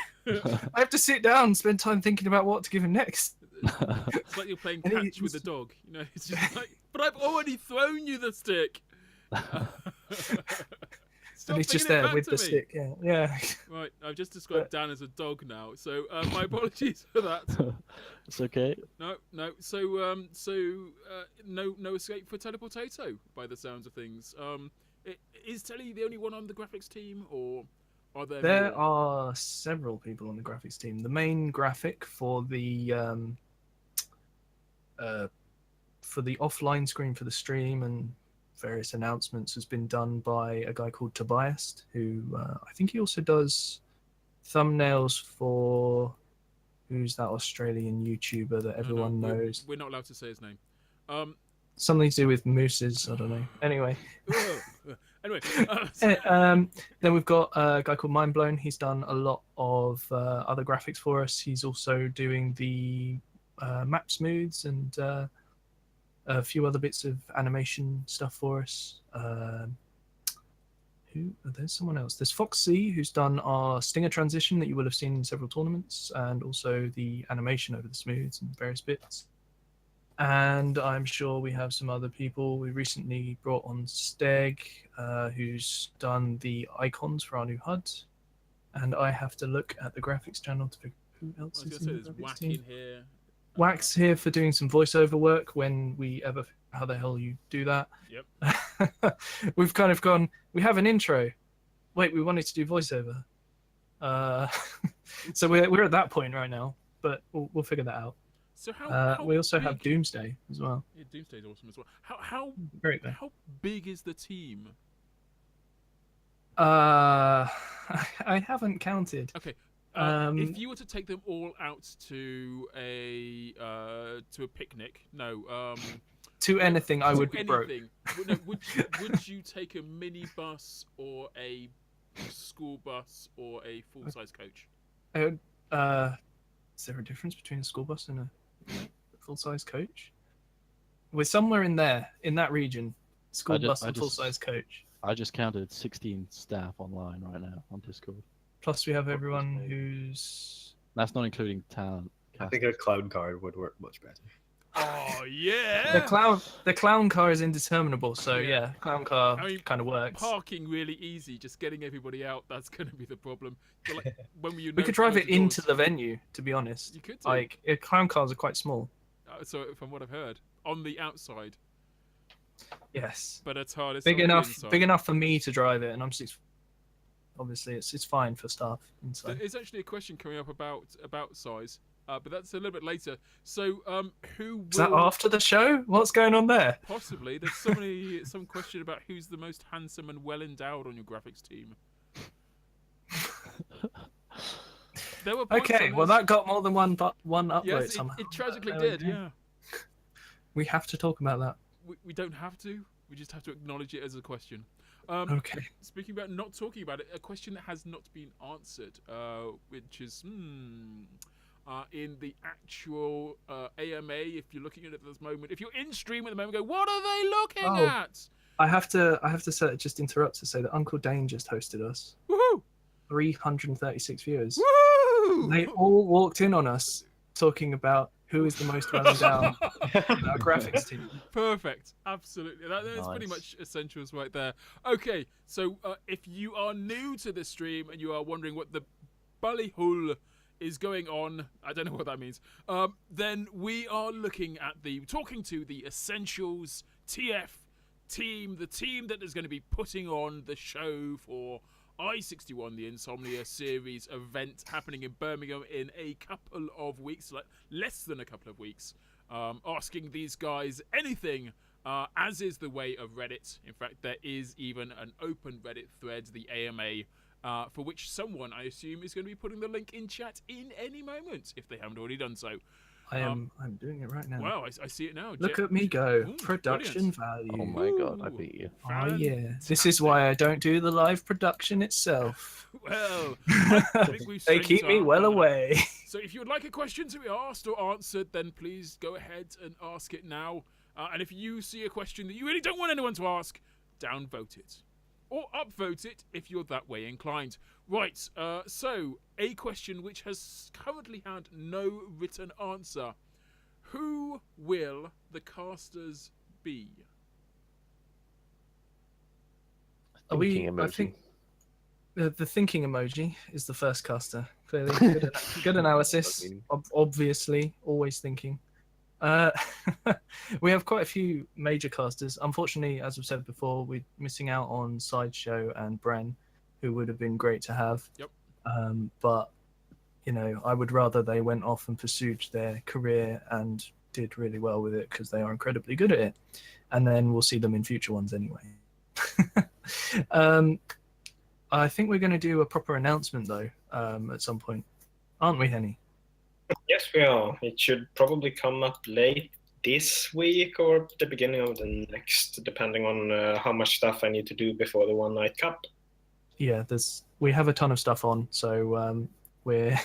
B: I have to sit down and spend time thinking about what to give him next.
A: It's like you're playing
B: And
A: catch with the dog. You know, it's just like, but I've already thrown you the stick. Stop
B: And he's just
A: bringing it
B: there
A: back
B: with
A: to
B: the
A: me.
B: stick. Yeah.
A: Right, I've just described Dan as a dog now, so my apologies for that.
E: It's okay.
A: No. So no escape for Telepotato by the sounds of things. Is Telly the only one on the graphics team, or are there
B: There
A: more?
B: are several people on the graphics team. The main graphic for the offline screen for the stream and various announcements has been done by a guy called Tobias, who I think he also does thumbnails for, who's that Australian YouTuber that everyone knows?
A: We're not allowed to say his name.
B: Something to do with mooses, I don't know. Anyway.
A: Anyway.
B: Then we've got a guy called Mindblown. He's done a lot of other graphics for us. He's also doing the map smooths and a few other bits of animation stuff for us. There's someone else. There's Foxy, who's done our stinger transition that you will have seen in several tournaments, and also the animation over the smooths and various bits. And I'm sure we have some other people. We recently brought on Steg, who's done the icons for our new HUD. And I have to look at the graphics channel to figure out who else is in the graphics team.
A: In here.
B: Wax here for doing some voiceover work when we ever how the hell you do that.
A: Yep.
B: We've kind of gone, we have an intro. Wait, we wanted to do voiceover. So we're at that point right now, but we'll figure that out.
A: So how
B: we also
A: big...
B: have Doomsday as well.
A: Yeah, Doomsday's awesome as well. How big is the team?
B: I haven't counted.
A: Okay. If you were to take them all out to a picnic,
B: to anything, I would be broke.
A: Would you take a minibus or a school bus or a full-size coach?
B: Is there a difference between a school bus and a full-size coach? We're somewhere in there, in that region. School bus and full-size coach.
E: I just counted 16 staff online right now on Discord.
B: Plus, we have everyone who's...
E: That's not including talent.
F: I think a clown car would work much better.
A: Oh, yeah!
B: The clown car is indeterminable, so yeah, clown car kind of works.
A: Parking really easy, just getting everybody out, that's going to be the problem. So, like,
B: we could drive it into the venue, to be honest.
A: You could do.
B: Like, clown cars are quite small.
A: So, from what I've heard, on the outside.
B: Yes.
A: But it's hard. It's
B: big enough for me to drive it, and I'm 6. Obviously, it's fine for staff inside.
A: There's actually a question coming up about size, but that's a little bit later. So,
B: Is that after the show? What's going on there?
A: Possibly. There's some question about who's the most handsome and well endowed on your graphics team. There were
B: well, that got more than one upload.
A: Yes,
B: somehow.
A: It tragically did. Yeah.
B: We have to talk about that.
A: We don't have to. We just have to acknowledge it as a question.
B: Okay.
A: Speaking about not talking about it, a question that has not been answered, which is in the actual AMA. If you're looking at it at this moment, if you're in stream at the moment, go, what are they looking at?
B: I have to just interrupt to say that Uncle Dane just hosted us.
A: Woohoo!
B: 336 viewers.
A: Woo!
B: They all walked in on us talking about who is the most well endowed in our graphics team.
A: Perfect. Absolutely. That's pretty much essentials right there. Okay, so if you are new to this stream and you are wondering what the ballyhoo is going on, I don't know what that means, then we are talking to the Essentials TF team, the team that is going to be putting on the show for i61, the Insomnia series event happening in Birmingham in a couple of weeks, like less than a couple of weeks, asking these guys anything, as is the way of Reddit. In fact, there is even an open Reddit thread, the AMA, for which someone, I assume, is going to be putting the link in chat in any moment, if they haven't already done so.
B: I'm doing it right now.
A: Wow, I see it now.
B: Look at me go.
A: Ooh,
B: production
A: brilliant.
B: value.
C: Oh my god, I beat you.
B: Oh yeah. This is why I don't do the live production itself.
A: Well, I think we've
B: they keep me well away.
A: So if you would like a question to be asked or answered, then please go ahead and ask it now. And if you see a question that you really don't want anyone to ask, downvote it. Or upvote it if you're that way inclined. Right, so a question which has currently had no written answer. Who will the casters be?
B: I think the thinking emoji is the first caster. Clearly, good analysis. Obviously, always thinking. We have quite a few major casters. Unfortunately, as I've said before, we're missing out on Sideshow and Bren, who would have been great to have.
A: Yep.
B: But I would rather they went off and pursued their career and did really well with it, because they are incredibly good at it. and then we'll see them in future ones anyway. I think we're going to do a proper announcement though at some point, aren't we, Heny?
D: Yes, we are. It should probably come up late this week or the beginning of the next, depending on how much stuff I need to do before the One Night Cup.
B: Yeah, we have a ton of stuff on, so we're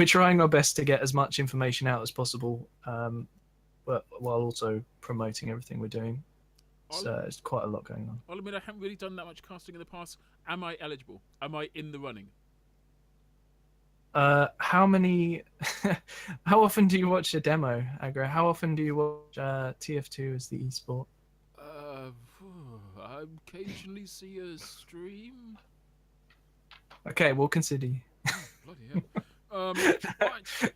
B: trying our best to get as much information out as possible, but while also promoting everything we're doing. So it's quite a lot going on.
A: I'll admit I haven't really done that much casting in the past. Am I eligible? Am I in the running?
B: How many? How often do you watch a demo, Agro? How often do you watch TF2 as the esport?
A: I occasionally see a stream.
B: Okay, we'll consider you.
A: Bloody hell. Right.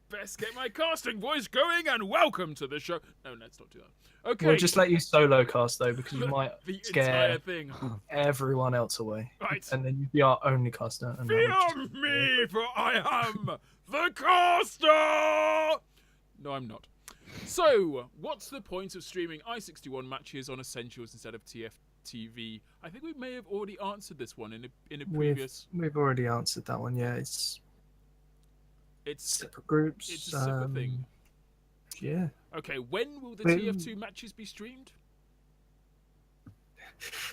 A: Best get my casting voice going and welcome to the show. No, let's not do that. Okay.
B: We'll just let you solo cast though, because you might
A: the
B: scare
A: entire thing.
B: everyone else away.
A: Right.
B: And then you'd be our only caster. And
A: Fear me, for I am the caster! No, I'm not. So, what's the point of streaming i61 matches on Essentials instead of TFTV? I think we may have already answered this one in a previous...
B: We've already answered that one, yeah. It's separate groups.
A: It's a separate thing.
B: Yeah.
A: Okay, when will the TF2 matches be streamed?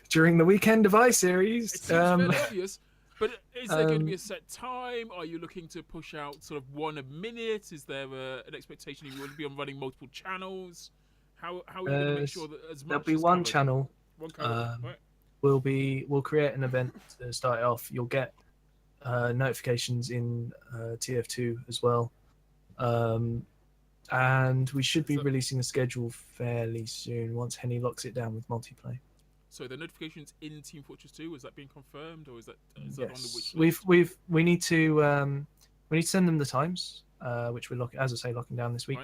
B: During the weekend of I-Series.
A: It seems fairly obvious, but is there going to be a set time? Are you looking to push out sort of one a minute? Is there an expectation you will be on running multiple channels? How are you going to make sure that as much
B: there'll be
A: is
B: one
A: covered?
B: channel.
A: One channel. Right.
B: We'll create an event to start it off. You'll get notifications in TF2 as well. And we should be releasing a schedule fairly soon once Heny locks it down with multiplayer.
A: So the notifications in Team Fortress 2, is that being confirmed, or is that on the
B: Yes,
A: wish list?
B: we need to send them the times, which we're locking down this week.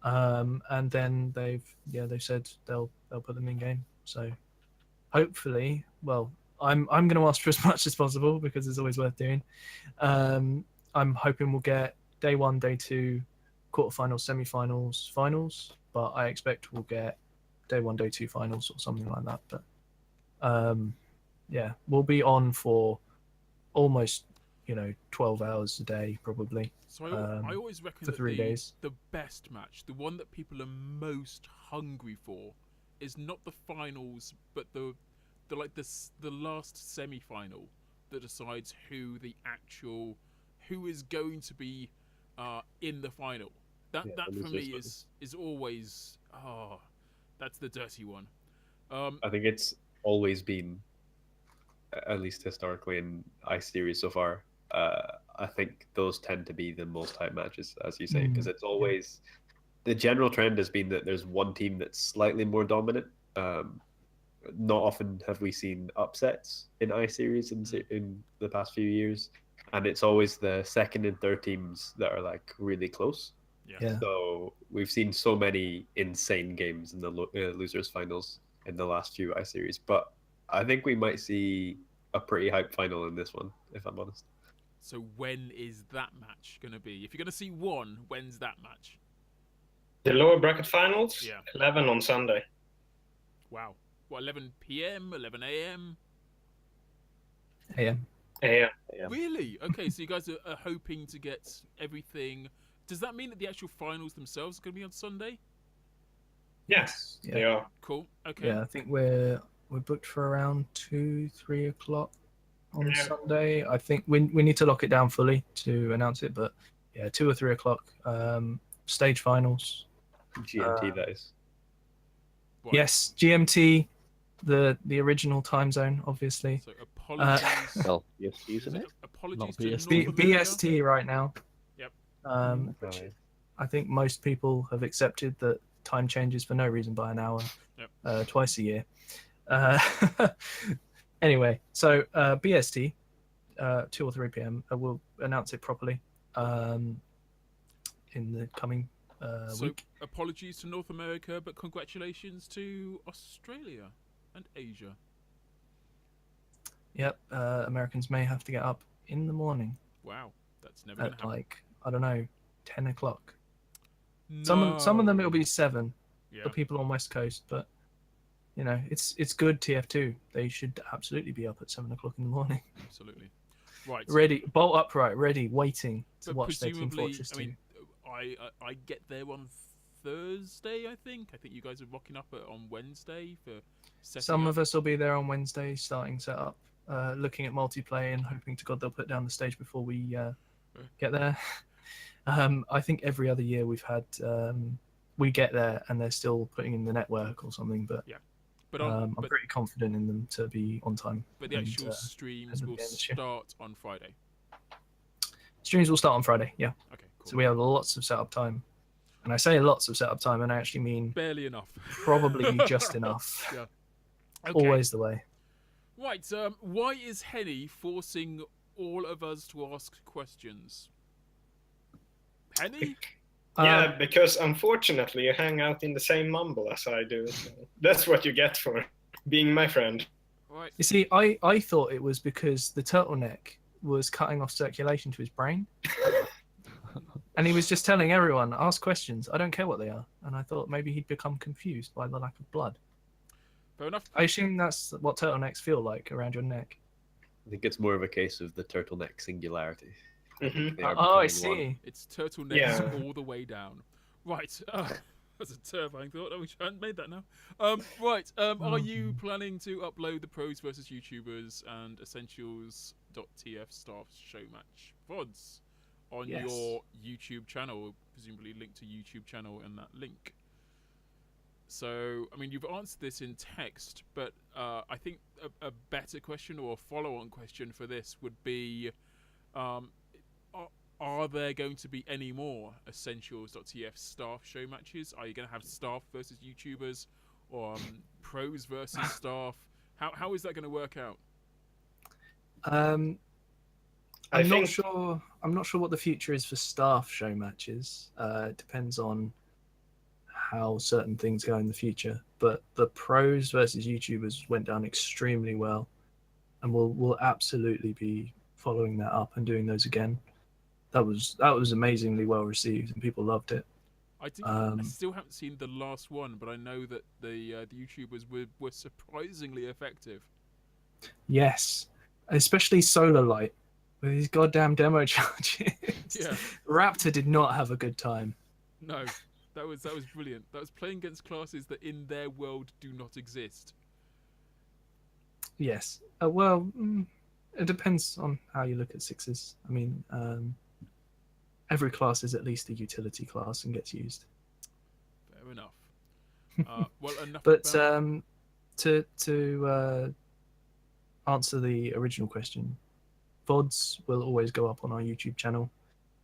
A: Right.
B: And then they've said they'll put them in game. So hopefully, well, I'm going to ask for as much as possible because it's always worth doing. I'm hoping we'll get day 1, day 2, quarterfinals, semi-finals, finals, but I expect we'll get day 1, day 2 finals or something like that. But yeah, we'll be on for almost 12 hours a day probably.
A: So I always reckon
B: for
A: that
B: 3 days.
A: The best match, the one that people are most hungry for, is not the finals, but the last semi-final that decides who is going to be in the final. That for me is always that's the dirty one.
F: I think it's always been, at least historically in I-Series so far, I think those tend to be the most hype matches, as you say, because it's always the general trend has been that there's one team that's slightly more dominant. Not often have we seen upsets in I-Series in the past few years, and it's always the second and third teams that are like really close.
B: Yeah.
F: So we've seen so many insane games in the losers finals in the last few I-Series, but I think we might see a pretty hype final in this one, if I'm honest.
A: So when is that match going to be? If you're going to see one, when's that match?
D: The lower bracket finals,
A: Yeah.
D: 11 on Sunday.
A: Wow. What, 11 p.m., 11 a.m.?
B: AM.
D: Yeah.
A: Really? Okay, so you guys are hoping to get everything. Does that mean that the actual finals themselves are going to be on Sunday?
D: Yes,
B: Yeah.
D: they are.
A: Cool. Okay.
B: Yeah, I think we're booked for around 2-3 o'clock on Sunday. I think we need to lock it down fully to announce it, but yeah, 2 or 3 o'clock. Stage finals.
F: GMT, that is.
A: What?
B: Yes, GMT, the original time zone, obviously.
A: So apologies.
C: Well, yes, isn't it?
A: Apologies
E: Not
A: to
E: BST.
A: North America.
B: BST right now.
A: Yep.
B: Which I think most people have accepted that time changes for no reason by an hour, twice a year. Anyway, so BST, 2 or 3 p.m. We'll announce it properly in the coming week.
A: Apologies to North America, but congratulations to Australia and Asia.
B: Yep, Americans may have to get up in the morning
A: Wow, that's never going to
B: at
A: happen.
B: like, I don't know, 10 o'clock.
A: No.
B: Some of them it'll be 7,
A: Yeah.
B: for people on West Coast, but you know, it's good TF2. They should absolutely be up at 7 o'clock in the morning.
A: Absolutely. Right.
B: Ready, bolt upright, ready, waiting to
A: But
B: watch their Team
A: presumably,
B: Fortress
A: I
B: 2.
A: mean, I get there on Thursday. I think you guys are rocking up on Wednesday for setting
B: Some
A: up.
B: of us will be there on Wednesday, starting setup, looking at multiplayer and hoping to God they'll put down the stage before we get there. I think every other year we've had we get there and they're still putting in the network or something, but
A: Yeah. But
B: I'm pretty confident in them to be on time.
A: But the
B: and,
A: actual streams
B: end of
A: will
B: the game this year.
A: start on Friday.
B: Streams will start on Friday, yeah.
A: Okay, cool.
B: So we have lots of setup time. And I say lots of setup time, and I actually mean
A: barely enough.
B: probably just enough.
A: Yeah. Okay.
B: Always the way.
A: Right. Why is Heny forcing all of us to ask questions? Heny?
D: Yeah, because unfortunately you hang out in the same mumble as I do. So that's what you get for being my friend.
A: Right.
B: You see, I thought it was because the turtleneck was cutting off circulation to his brain. And he was just telling everyone, ask questions. I don't care what they are. And I thought maybe he'd become confused by the lack of blood.
A: Fair enough.
B: I assume that's what turtlenecks feel like around your neck.
F: I think it's more of a case of the turtleneck singularity.
D: Mhm.
F: They are
B: Oh, I
F: becoming one.
B: see.
A: It's turtlenecks
D: Yeah.
A: all the way down. Right. That's a terrifying thought. I wish I hadn't made that now. Right. Are you planning to upload the Pros versus YouTubers and Essentials.tf staff show match VODs on
B: Yes.
A: your YouTube channel? Presumably linked to YouTube channel and that link. So, I mean, you've answered this in text, but I think a better question or a follow-on question for this would be, are there going to be any more Essentials.tf staff show matches? Are you going to have staff versus YouTubers, or pros versus staff? How is that going to work out?
B: I'm
D: I
B: not
D: think-
B: sure. I'm not sure what the future is for staff show matches. It depends on how certain things go in the future. But the pros versus YouTubers went down extremely well, and we'll absolutely be following that up and doing those again. That was amazingly well received, and people loved it.
A: I still haven't seen the last one, but I know that the YouTubers were surprisingly effective.
B: Yes, especially Solar Light with his goddamn demo charges.
A: Yeah.
B: Raptor did not have a good time.
A: No, that was brilliant. That was playing against classes that in their world do not exist.
B: Yes. It depends on how you look at sixes. I mean, every class is at least a utility class and gets used.
A: Fair enough. Well, enough.
B: But
A: about...
B: to answer the original question, VODs will always go up on our YouTube channel.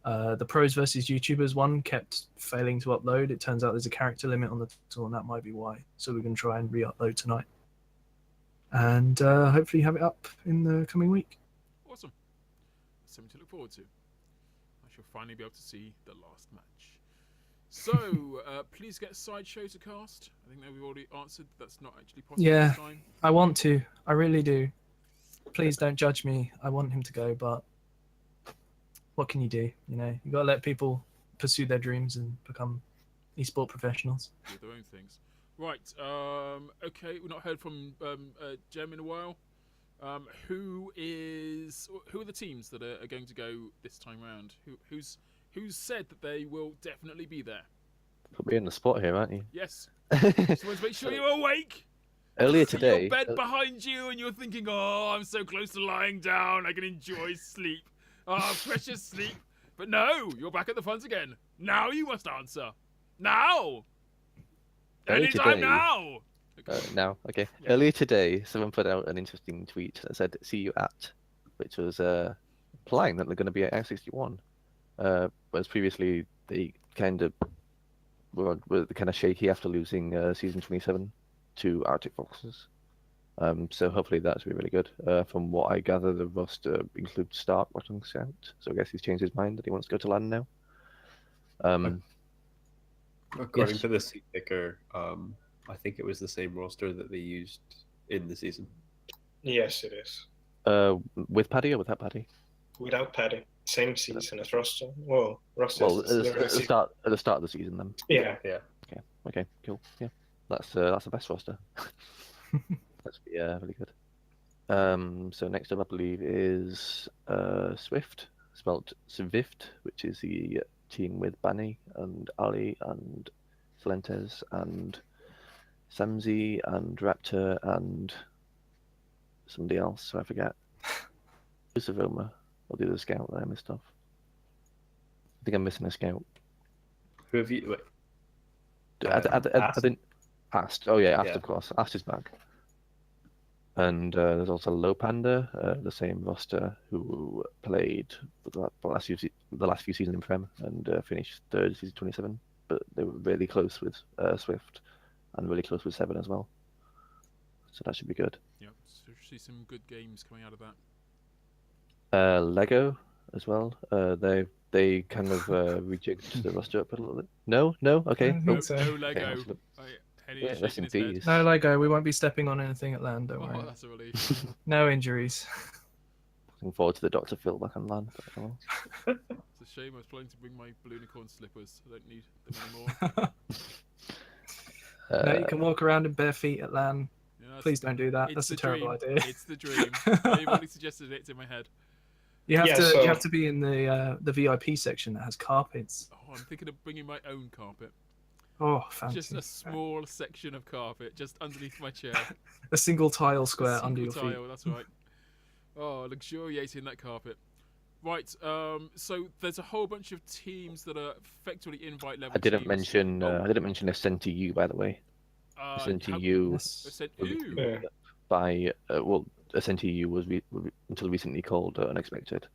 B: The pros versus YouTubers one kept failing to upload. It turns out there's a character limit on the title, and that might be why. So we're going to try and re-upload tonight, and hopefully have it up in the coming week.
A: Awesome. Something to look forward to. I shall finally be able to see the last match. So, please get Sideshow to cast. I think that we've already answered. That's not actually possible
B: Yeah.
A: this time.
B: I want to. I really do. Please don't judge me. I want him to go, but what can you do? You know, you got to let people pursue their dreams and become esport professionals.
A: Do their own things. Right. Okay. We've not heard from Gemm in a while. Who are the teams that are going to go this time round? Who's said that they will definitely be there?
C: Put me in the spot here, aren't you?
A: Yes. Just want to make sure you're awake.
C: Earlier
A: See
C: today,
A: your bed behind you, and you're thinking, "Oh, I'm so close to lying down. I can enjoy sleep. Oh, precious sleep." But no, you're back at the front again. Now you must answer. Now.
C: Earlier
A: Anytime
C: today-
A: now.
C: now, okay.
A: Yeah.
C: Earlier today, someone put out an interesting tweet that said "See you at," which was implying that they're going to be at i61. Whereas previously they kind of were kind of shaky after losing season 27 to Arctic Foxes. So hopefully that's going to be really good. From what I gather, the roster includes Stark, Watching Scout. So I guess he's changed his mind that he wants to go to land now.
F: According
C: Yes.
F: to the seat picker, I think it was the same roster that they used in the season.
D: Yes, it is.
C: With Paddy or without Paddy?
D: Without Paddy. Same season as Roster. Well, Roster
C: Well,
D: is
C: at the start of the season then.
D: Yeah.
F: Yeah.
C: Okay, cool. Yeah, that's the best roster. That's really good. So next up, I believe, is Swift, spelled Swift, which is the team with Bunny and Ali and Salentes and Samzi and Raptor and somebody else, so I forget. Who's the Roma? Or the other scout that I missed off? I think I'm missing a scout.
F: Who have you? Wait,
C: I think Ast. Oh yeah, Ast,
F: Yeah.
C: of course. Ast is back. And there's also Low Panda, the same roster, who played the last few seasons in Prem and finished third season 27. But they were really close with Swift and really close with Seven as well. So that should be good.
A: Yep, so see some good games coming out of that.
C: Lego as well. They kind of rejigged the roster up a little bit. No, okay.
B: I don't
A: No,
B: think so.
A: no
C: Okay,
A: Lego.
C: let's look.
A: Heny
C: Yeah,
A: is
C: rest
A: shaking
C: in
A: his head.
C: peace.
B: No Lego, we won't be stepping on anything at land, don't
A: Oh,
B: worry.
A: that's a relief.
B: No injuries.
C: Looking forward to the Dr. Phil back on land. But, oh well.
A: It's a shame I was planning to bring my Balloonicorn slippers. I don't need them anymore.
B: No, you can walk around in bare feet at LAN.
A: Yeah, that's-
B: Please don't do that.
A: it's
B: That's a
A: the
B: terrible
A: dream.
B: idea.
A: It's the dream. I've only suggested it in my head.
B: You have
D: Yeah,
B: to
D: so-
B: you have to be in the VIP section that has carpets.
A: Oh, I'm thinking of bringing my own carpet.
B: Oh, fancy.
A: Just a small section of carpet just underneath my chair.
B: A single tile
A: A
B: square under
A: single
B: your feet.
A: tile, that's right. Oh, luxuriating that carpet. Right, so there's a whole bunch of teams that are effectively invite level
C: I didn't
A: teams.
C: mention
A: Oh,
C: I didn't mention SNTU, by the way. SNTU
B: Yes.
A: Percent
C: will be
A: ooh.
D: Yeah.
C: by SNTU was until recently called Unexpected,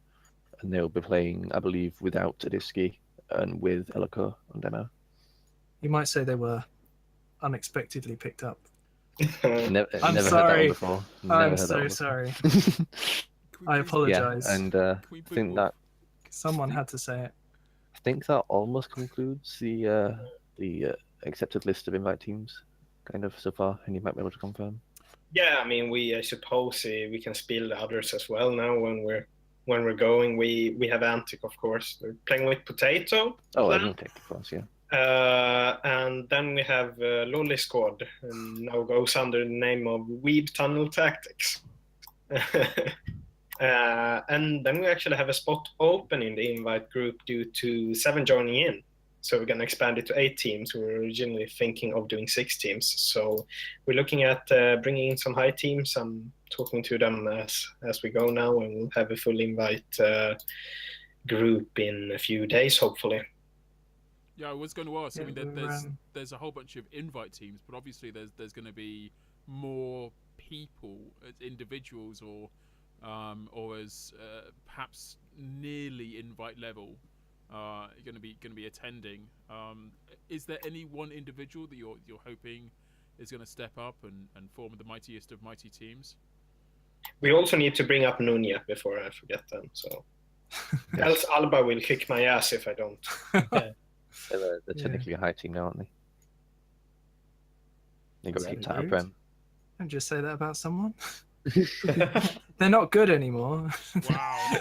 C: and they'll be playing, I believe, without Adiski and with Eloko on demo.
B: You might say they were unexpectedly picked up.
C: Never,
B: I'm
C: never
B: sorry.
C: heard that one before. Never
B: I'm
C: heard that
B: so
C: one
B: sorry.
C: before.
A: Can we
B: I
A: please-
B: apologize.
C: Yeah, and
A: Can we
C: I
A: put
C: think
A: all-
C: that
B: Someone had to say it.
C: I think that almost concludes the accepted list of invite teams, kind of so far, and you might be able to confirm.
D: Yeah, I mean, I suppose we can spill the others as well now when we're going. We have Antic, of course. We're playing with Potato.
C: Oh,
D: Plan.
C: Antic, of course, yeah.
D: And then we have Lolly Squad, and now goes under the name of Weeb Tunnel Tactics. And then we actually have a spot open in the invite group due to 7 joining in. So we're going to expand it to 8 teams. We were originally thinking of doing 6 teams. So we're looking at bringing in some high teams. I'm talking to them as we go now, and we'll have a full invite group in a few days, hopefully.
A: Yeah, I was going to ask. I
B: Yeah,
A: mean,
B: we're,
A: there's a whole bunch of invite teams, but obviously there's going to be more people as individuals or as perhaps nearly invite level going to be attending. Is there any one individual that you're hoping is going to step up and form the mightiest of mighty teams?
D: We also need to bring up Nunya before I forget them. So else Alba will kick my ass if I don't.
C: They're
B: Yeah.
C: technically a high team now, aren't they? They got
B: Is that
C: kicked out of
B: rude?
C: Prem.
B: Don't just say that about someone. They're not good anymore.
A: Wow.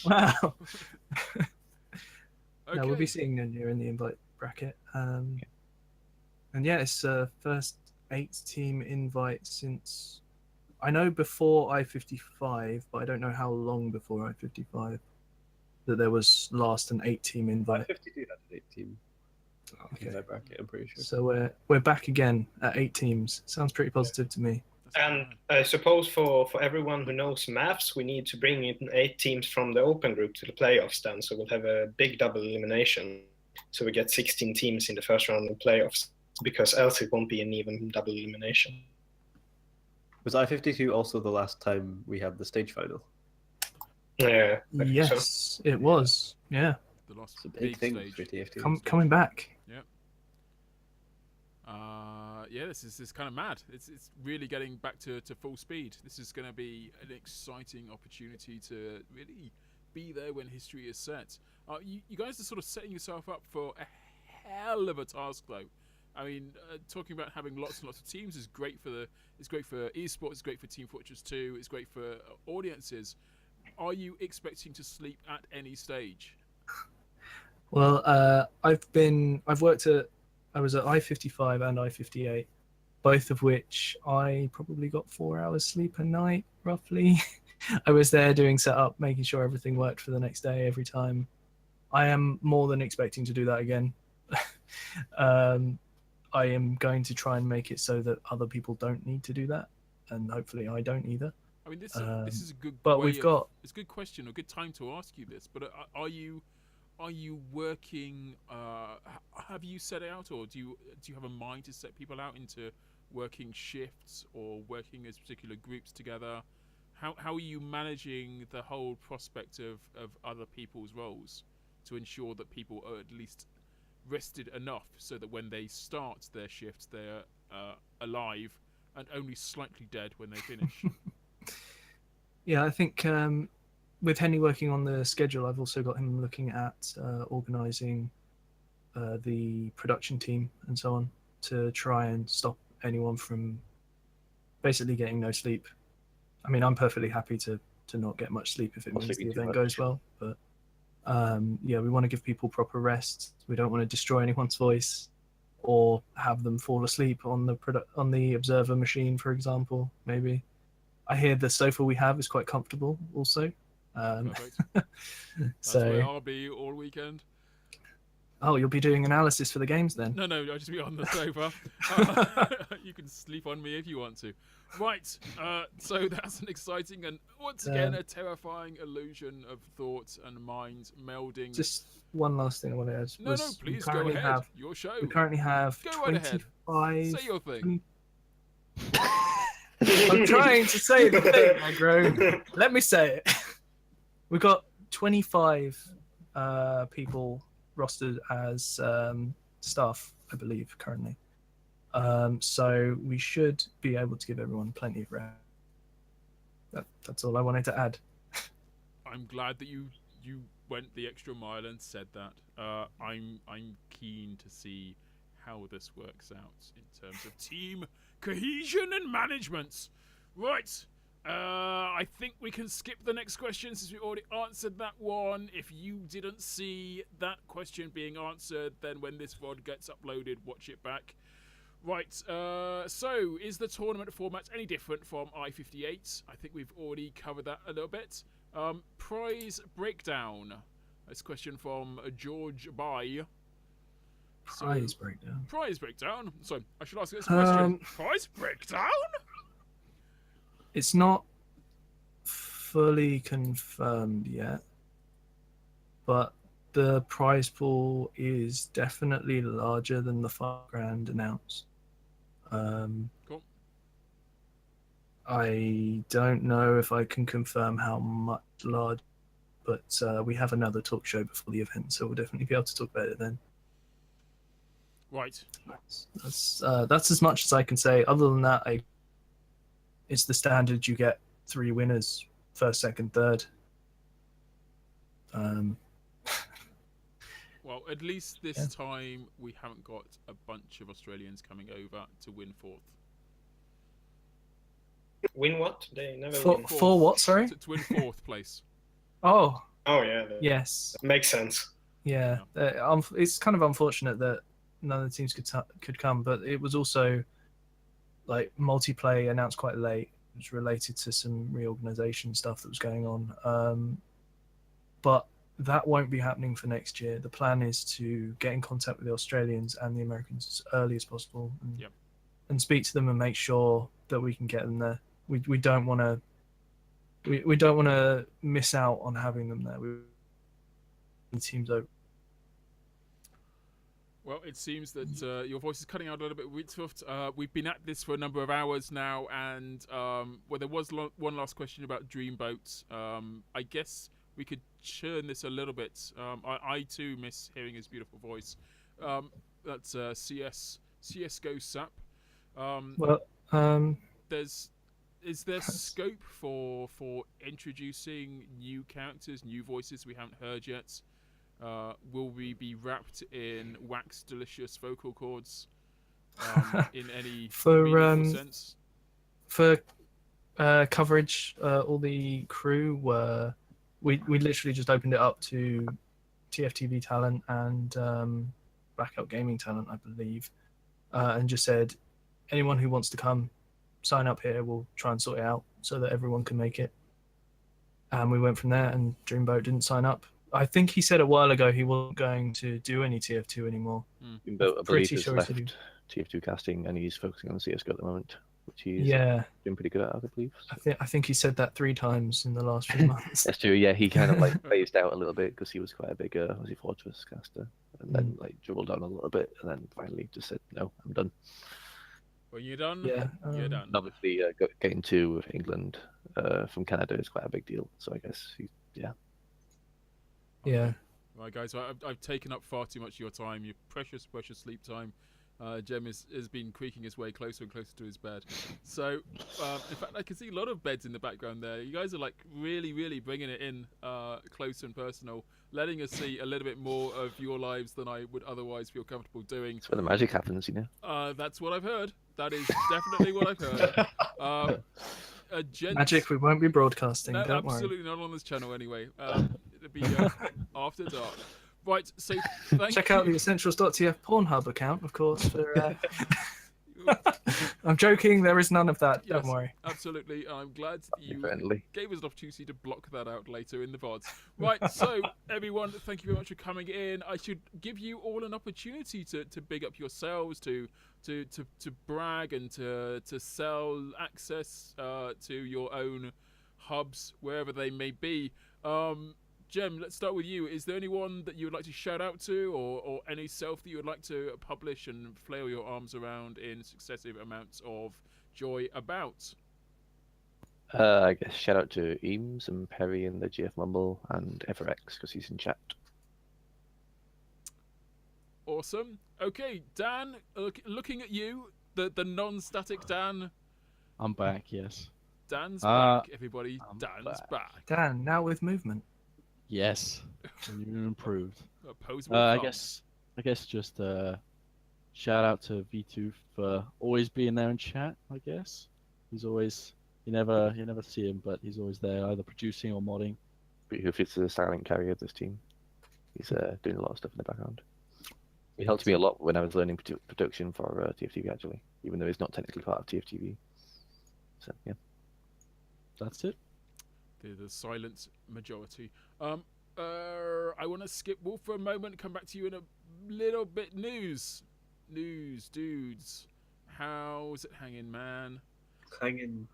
B: Wow.
A: Okay.
B: No, we'll be seeing Nunya in the invite bracket. And yeah, it's first 8-team invite since, I know before I-55, but I don't know how long before I-55 that there was last an 8-team invite.
F: 52 had an 8 team in
B: Okay.
F: their bracket, I'm pretty sure.
B: So we're back again at 8 teams. Sounds pretty positive to me.
A: That's not
D: And
A: bad.
D: I suppose for everyone who knows maths, we need to bring in 8 teams from the open group to the playoffs then. So we'll have a big double elimination. So we get 16 teams in the first round of playoffs, because else it won't be an even double elimination.
F: Was I-52 also the last time we had the stage final?
D: Yeah. I think so.
B: Yes, it was. Yeah,
A: The last
F: It's a big
A: big
F: thing
A: stage.
F: for TFT.
B: coming back.
A: Yeah, this is kind of mad. It's really getting back to full speed. This is going to be an exciting opportunity to really be there when history is set. You guys are sort of setting yourself up for a hell of a task, though. I mean, talking about having lots and lots of teams is great for esports. It's great for Team Fortress 2. It's great for audiences. Are you expecting to sleep at any stage?
B: Well, I've worked at I was at I-55 and I-58, both of which I probably got 4 hours sleep a night, roughly. I was there doing setup, making sure everything worked for the next day every time. I am more than expecting to do that again. I am going to try and make it so that other people don't need to do that, and hopefully I don't either.
A: I mean, this is a good.
B: But
A: way
B: we've got.
A: It's a good question, a good time to ask you this. But are you working? Have you set it out, or do you have a mind to set people out into working shifts or working as particular groups together? How are you managing the whole prospect of other people's roles to ensure that people are at least rested enough so that when they start their shifts they're alive and only slightly dead when they finish?
B: Yeah, I think with Heny working on the schedule, I've also got him looking at organising the production team and so on to try and stop anyone from basically getting no sleep. I mean, I'm perfectly happy to not get much sleep if it means the event goes well, but yeah, we want to give people proper rest. We don't want to destroy anyone's voice or have them fall asleep on the observer machine, for example. Maybe. I hear the sofa we have is quite comfortable, also.
A: Perfect. That's
B: So,
A: where I'll be all weekend.
B: oh, you'll be doing analysis for the games then?
A: No, I'll just be on the sofa. You can sleep on me if you want to. Right, so that's an exciting and once again a terrifying illusion of thought and mind melding.
B: Just one last thing I want to add.
A: No, please go ahead. Your show.
B: We currently have
A: Go right ahead.
B: 25.
A: Say your thing.
B: I'm trying to say the thing, Agro. Let me say it. We've got 25 people rostered as staff, I believe, currently. So we should be able to give everyone plenty of rest. That's all I wanted to add.
A: I'm glad that you went the extra mile and said that. I'm keen to see how this works out in terms of team cohesion and management. Right. I think we can skip the next question since we already answered that one. If you didn't see that question being answered, then when this VOD gets uploaded, watch it back. Right, so is the tournament format any different from I-58? I think we've already covered that a little bit. Prize breakdown. This question from George By.
B: Prize breakdown.
A: Prize breakdown. So I should ask this question. Prize breakdown?
B: It's not fully confirmed yet, but the prize pool is definitely larger than the $5,000 announced.
A: Cool.
B: I don't know if I can confirm how much large, but we have another talk show before the event, so we'll definitely be able to talk about it then.
A: Right.
B: That's as much as I can say. Other than that, it's the standard. You get 3 winners, first, second, third.
A: Well, at least this time we haven't got a bunch of Australians coming over to win 4th.
D: Win what? They never
B: For,
D: win.
B: for what, sorry?
A: To win 4th place.
B: Oh,
D: Yeah.
B: yes.
D: Makes sense.
B: Yeah. It's kind of unfortunate that none of the teams could come, but it was also like multiplayer announced quite late. It was related to some reorganization stuff that was going on. But that won't be happening for next year. The plan is to get in contact with the Australians and the Americans as early as possible and speak to them and make sure that we can get them there. We don't want to miss out on having them there. The team's over.
A: Well, it seems that your voice is cutting out a little bit, Whitsoft. We've been at this for a number of hours now, and well, there was one last question about Dreamboat. I guess we could churn this a little bit. I too miss hearing his beautiful voice. That's CSGO SAP. Is there scope for introducing new characters, new voices we haven't heard yet? Will we be wrapped in wax delicious vocal cords in any meaningful sense?
B: For coverage, all the crew were... We literally just opened it up to TFTV talent and Blackout Gaming Talent, I believe, and just said, anyone who wants to come, sign up here. We'll try and sort it out so that everyone can make it. And we went from there, and Dreamboat didn't sign up. I think he said a while ago he wasn't going to do any TF2 anymore.
C: Dreamboat, I believe,
B: Pretty
C: has
B: sure he
C: left
B: said
C: TF2 casting and he's focusing on CSGO at the moment, which he's
B: Yeah,
C: doing pretty good at, I believe.
B: I think he said that 3 times in the last few months.
C: That's true. Yeah, he kind of like phased out a little bit because he was quite a big Fortress caster, and then like dribbled down a little bit, and then finally just said, "No, I'm done."
A: Well, you're done.
B: Yeah,
A: You're done.
C: And obviously, getting to England from Canada is quite a big deal. So I guess
B: yeah.
A: Right, guys. Well, I've taken up far too much of your time. Your precious, precious sleep time. Jem has been creaking his way closer and closer to his bed. So, in fact, I can see a lot of beds in the background there. You guys are like really, really bringing it in close and personal, letting us see a little bit more of your lives than I would otherwise feel comfortable doing.
C: that's where the magic happens, you know.
A: That's what I've heard. That is definitely what I've heard.
B: Magic, we won't be broadcasting.
A: No,
B: Don't
A: absolutely not on this channel anyway. It'll be after dark. Right, so
B: worry. Check out the Essentials.tf Pornhub account, of course. For, I'm joking. There is none of that.
A: Yes,
B: Don't worry.
A: absolutely. I'm glad that you
C: Friendly.
A: gave us an opportunity to block that out later in the VODs. Right, so everyone, thank you very much for coming in. I should give you all an opportunity to big up yourselves, to brag and to sell access to your own hubs wherever they may be. Jem, let's start with you. Is there anyone that you would like to shout out to, or any self that you would like to publish and flail your arms around in successive amounts of joy about?
C: I guess shout out to Eames and Perry and the GF Mumble and Everex because he's in chat.
A: Awesome. Okay, Dan, looking at you, the non-static Dan.
E: I'm back. Yes.
A: Dan's back, everybody.
E: I'm
A: Dan's back.
B: Dan, now with movement.
E: Yes. You improved.
A: Opposable
E: I
A: thumbs.
E: guess just shout out to V2 for always being there in chat. I guess he's always you never see him, but he's always there, either producing or modding.
C: Who fits the silent carrier of this team? He's doing a lot of stuff in the background. He helped me a lot when I was learning production for TFTV actually, even though he's not technically part of TFTV. So yeah,
E: that's it.
A: The silent majority. I want to skip Wolf for a moment. Come back to you in a little bit. Nuze, dudes, how's it hanging, man?
F: Hanging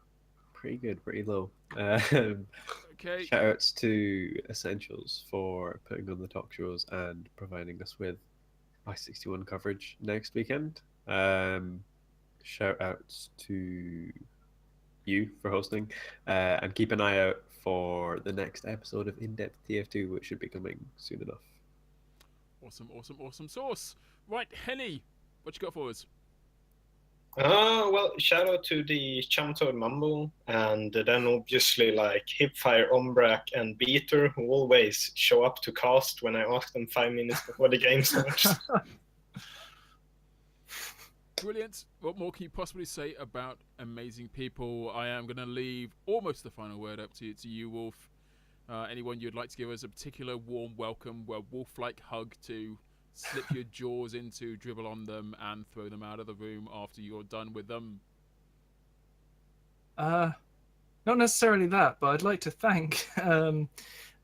F: pretty good, pretty low.
A: Okay.
F: Shoutouts to Essentials for putting on the talk shows and providing us with i61 coverage next weekend. Shoutouts to you for hosting, and keep an eye out for the next episode of In-Depth TF2, which should be coming soon enough.
A: Awesome sauce. Right, Heny, what you got for us?
D: Well, shout out to the Chamtoad Mumble, and then obviously like Hipfire, Ombrak, and Beater, who always show up to cast when I ask them 5 minutes before the game starts.
A: Brilliant. What more can you possibly say about amazing people? I am going to leave almost the final word up to you, Wolf. Anyone you'd like to give us a particular warm welcome, a wolf-like hug to slip your jaws into, dribble on them, and throw them out of the room after you're done with them?
B: Not necessarily that, but I'd like to thank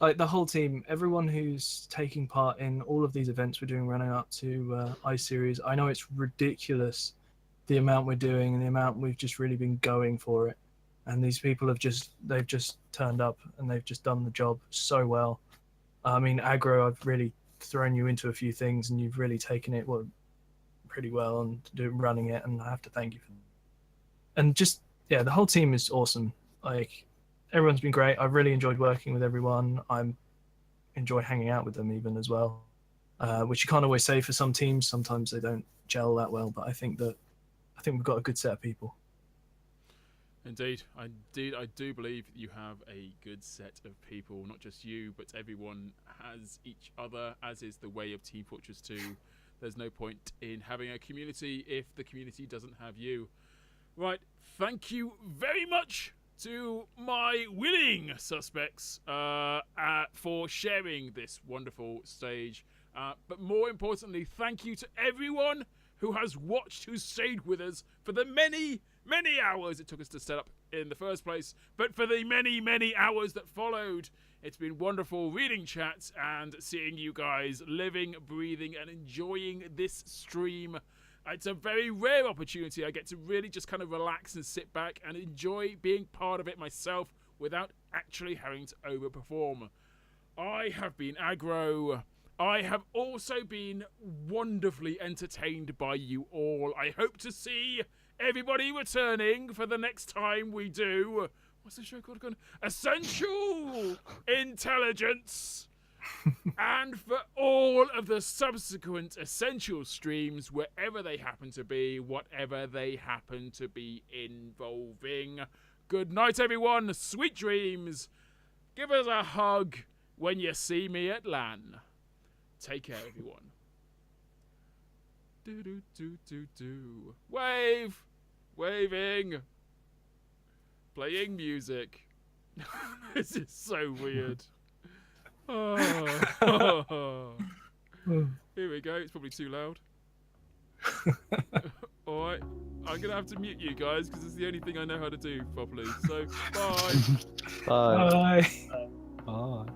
B: like the whole team, everyone who's taking part in all of these events we're doing running up to iSeries. I know it's ridiculous the amount we're doing and the amount we've just really been going for it. And these people they've just turned up and they've just done the job so well. I mean, Agro, I've really thrown you into a few things and you've really taken it pretty well and running it, and I have to thank you for that. And just, yeah, the whole team is awesome. Like, everyone's been great. I've really enjoyed working with everyone. I enjoy hanging out with them even as well, which you can't always say for some teams. Sometimes they don't gel that well, but I think we've got a good set of people.
A: Indeed, I do believe you have a good set of people. Not just you, but everyone has each other, as is the way of Team Fortress 2. There's no point in having a community if the community doesn't have you. Right, thank you very much to my willing suspects for sharing this wonderful stage. But more importantly, thank you to everyone who has watched, who stayed with us for the many, many hours it took us to set up in the first place, but for the many, many hours that followed. It's been wonderful reading chats and seeing you guys living, breathing, and enjoying this stream. It's a very rare opportunity. I get to really just kind of relax and sit back and enjoy being part of it myself without actually having to overperform. I have been Agro. I have also been wonderfully entertained by you all. I hope to see everybody returning for the next time we do... What's the show called again? Essential Intelligence! And for all of the subsequent Essential streams, wherever they happen to be, whatever they happen to be involving. Good night, everyone. Sweet dreams. Give us a hug when you see me at LAN. Take care, everyone. Do do do do do. Wave, waving, playing music. This is so weird. Oh. Here we go. It's probably too loud. All right, I'm gonna have to mute you guys because it's the only thing I know how to do properly. So bye.
C: Bye.
B: Bye.
E: Bye.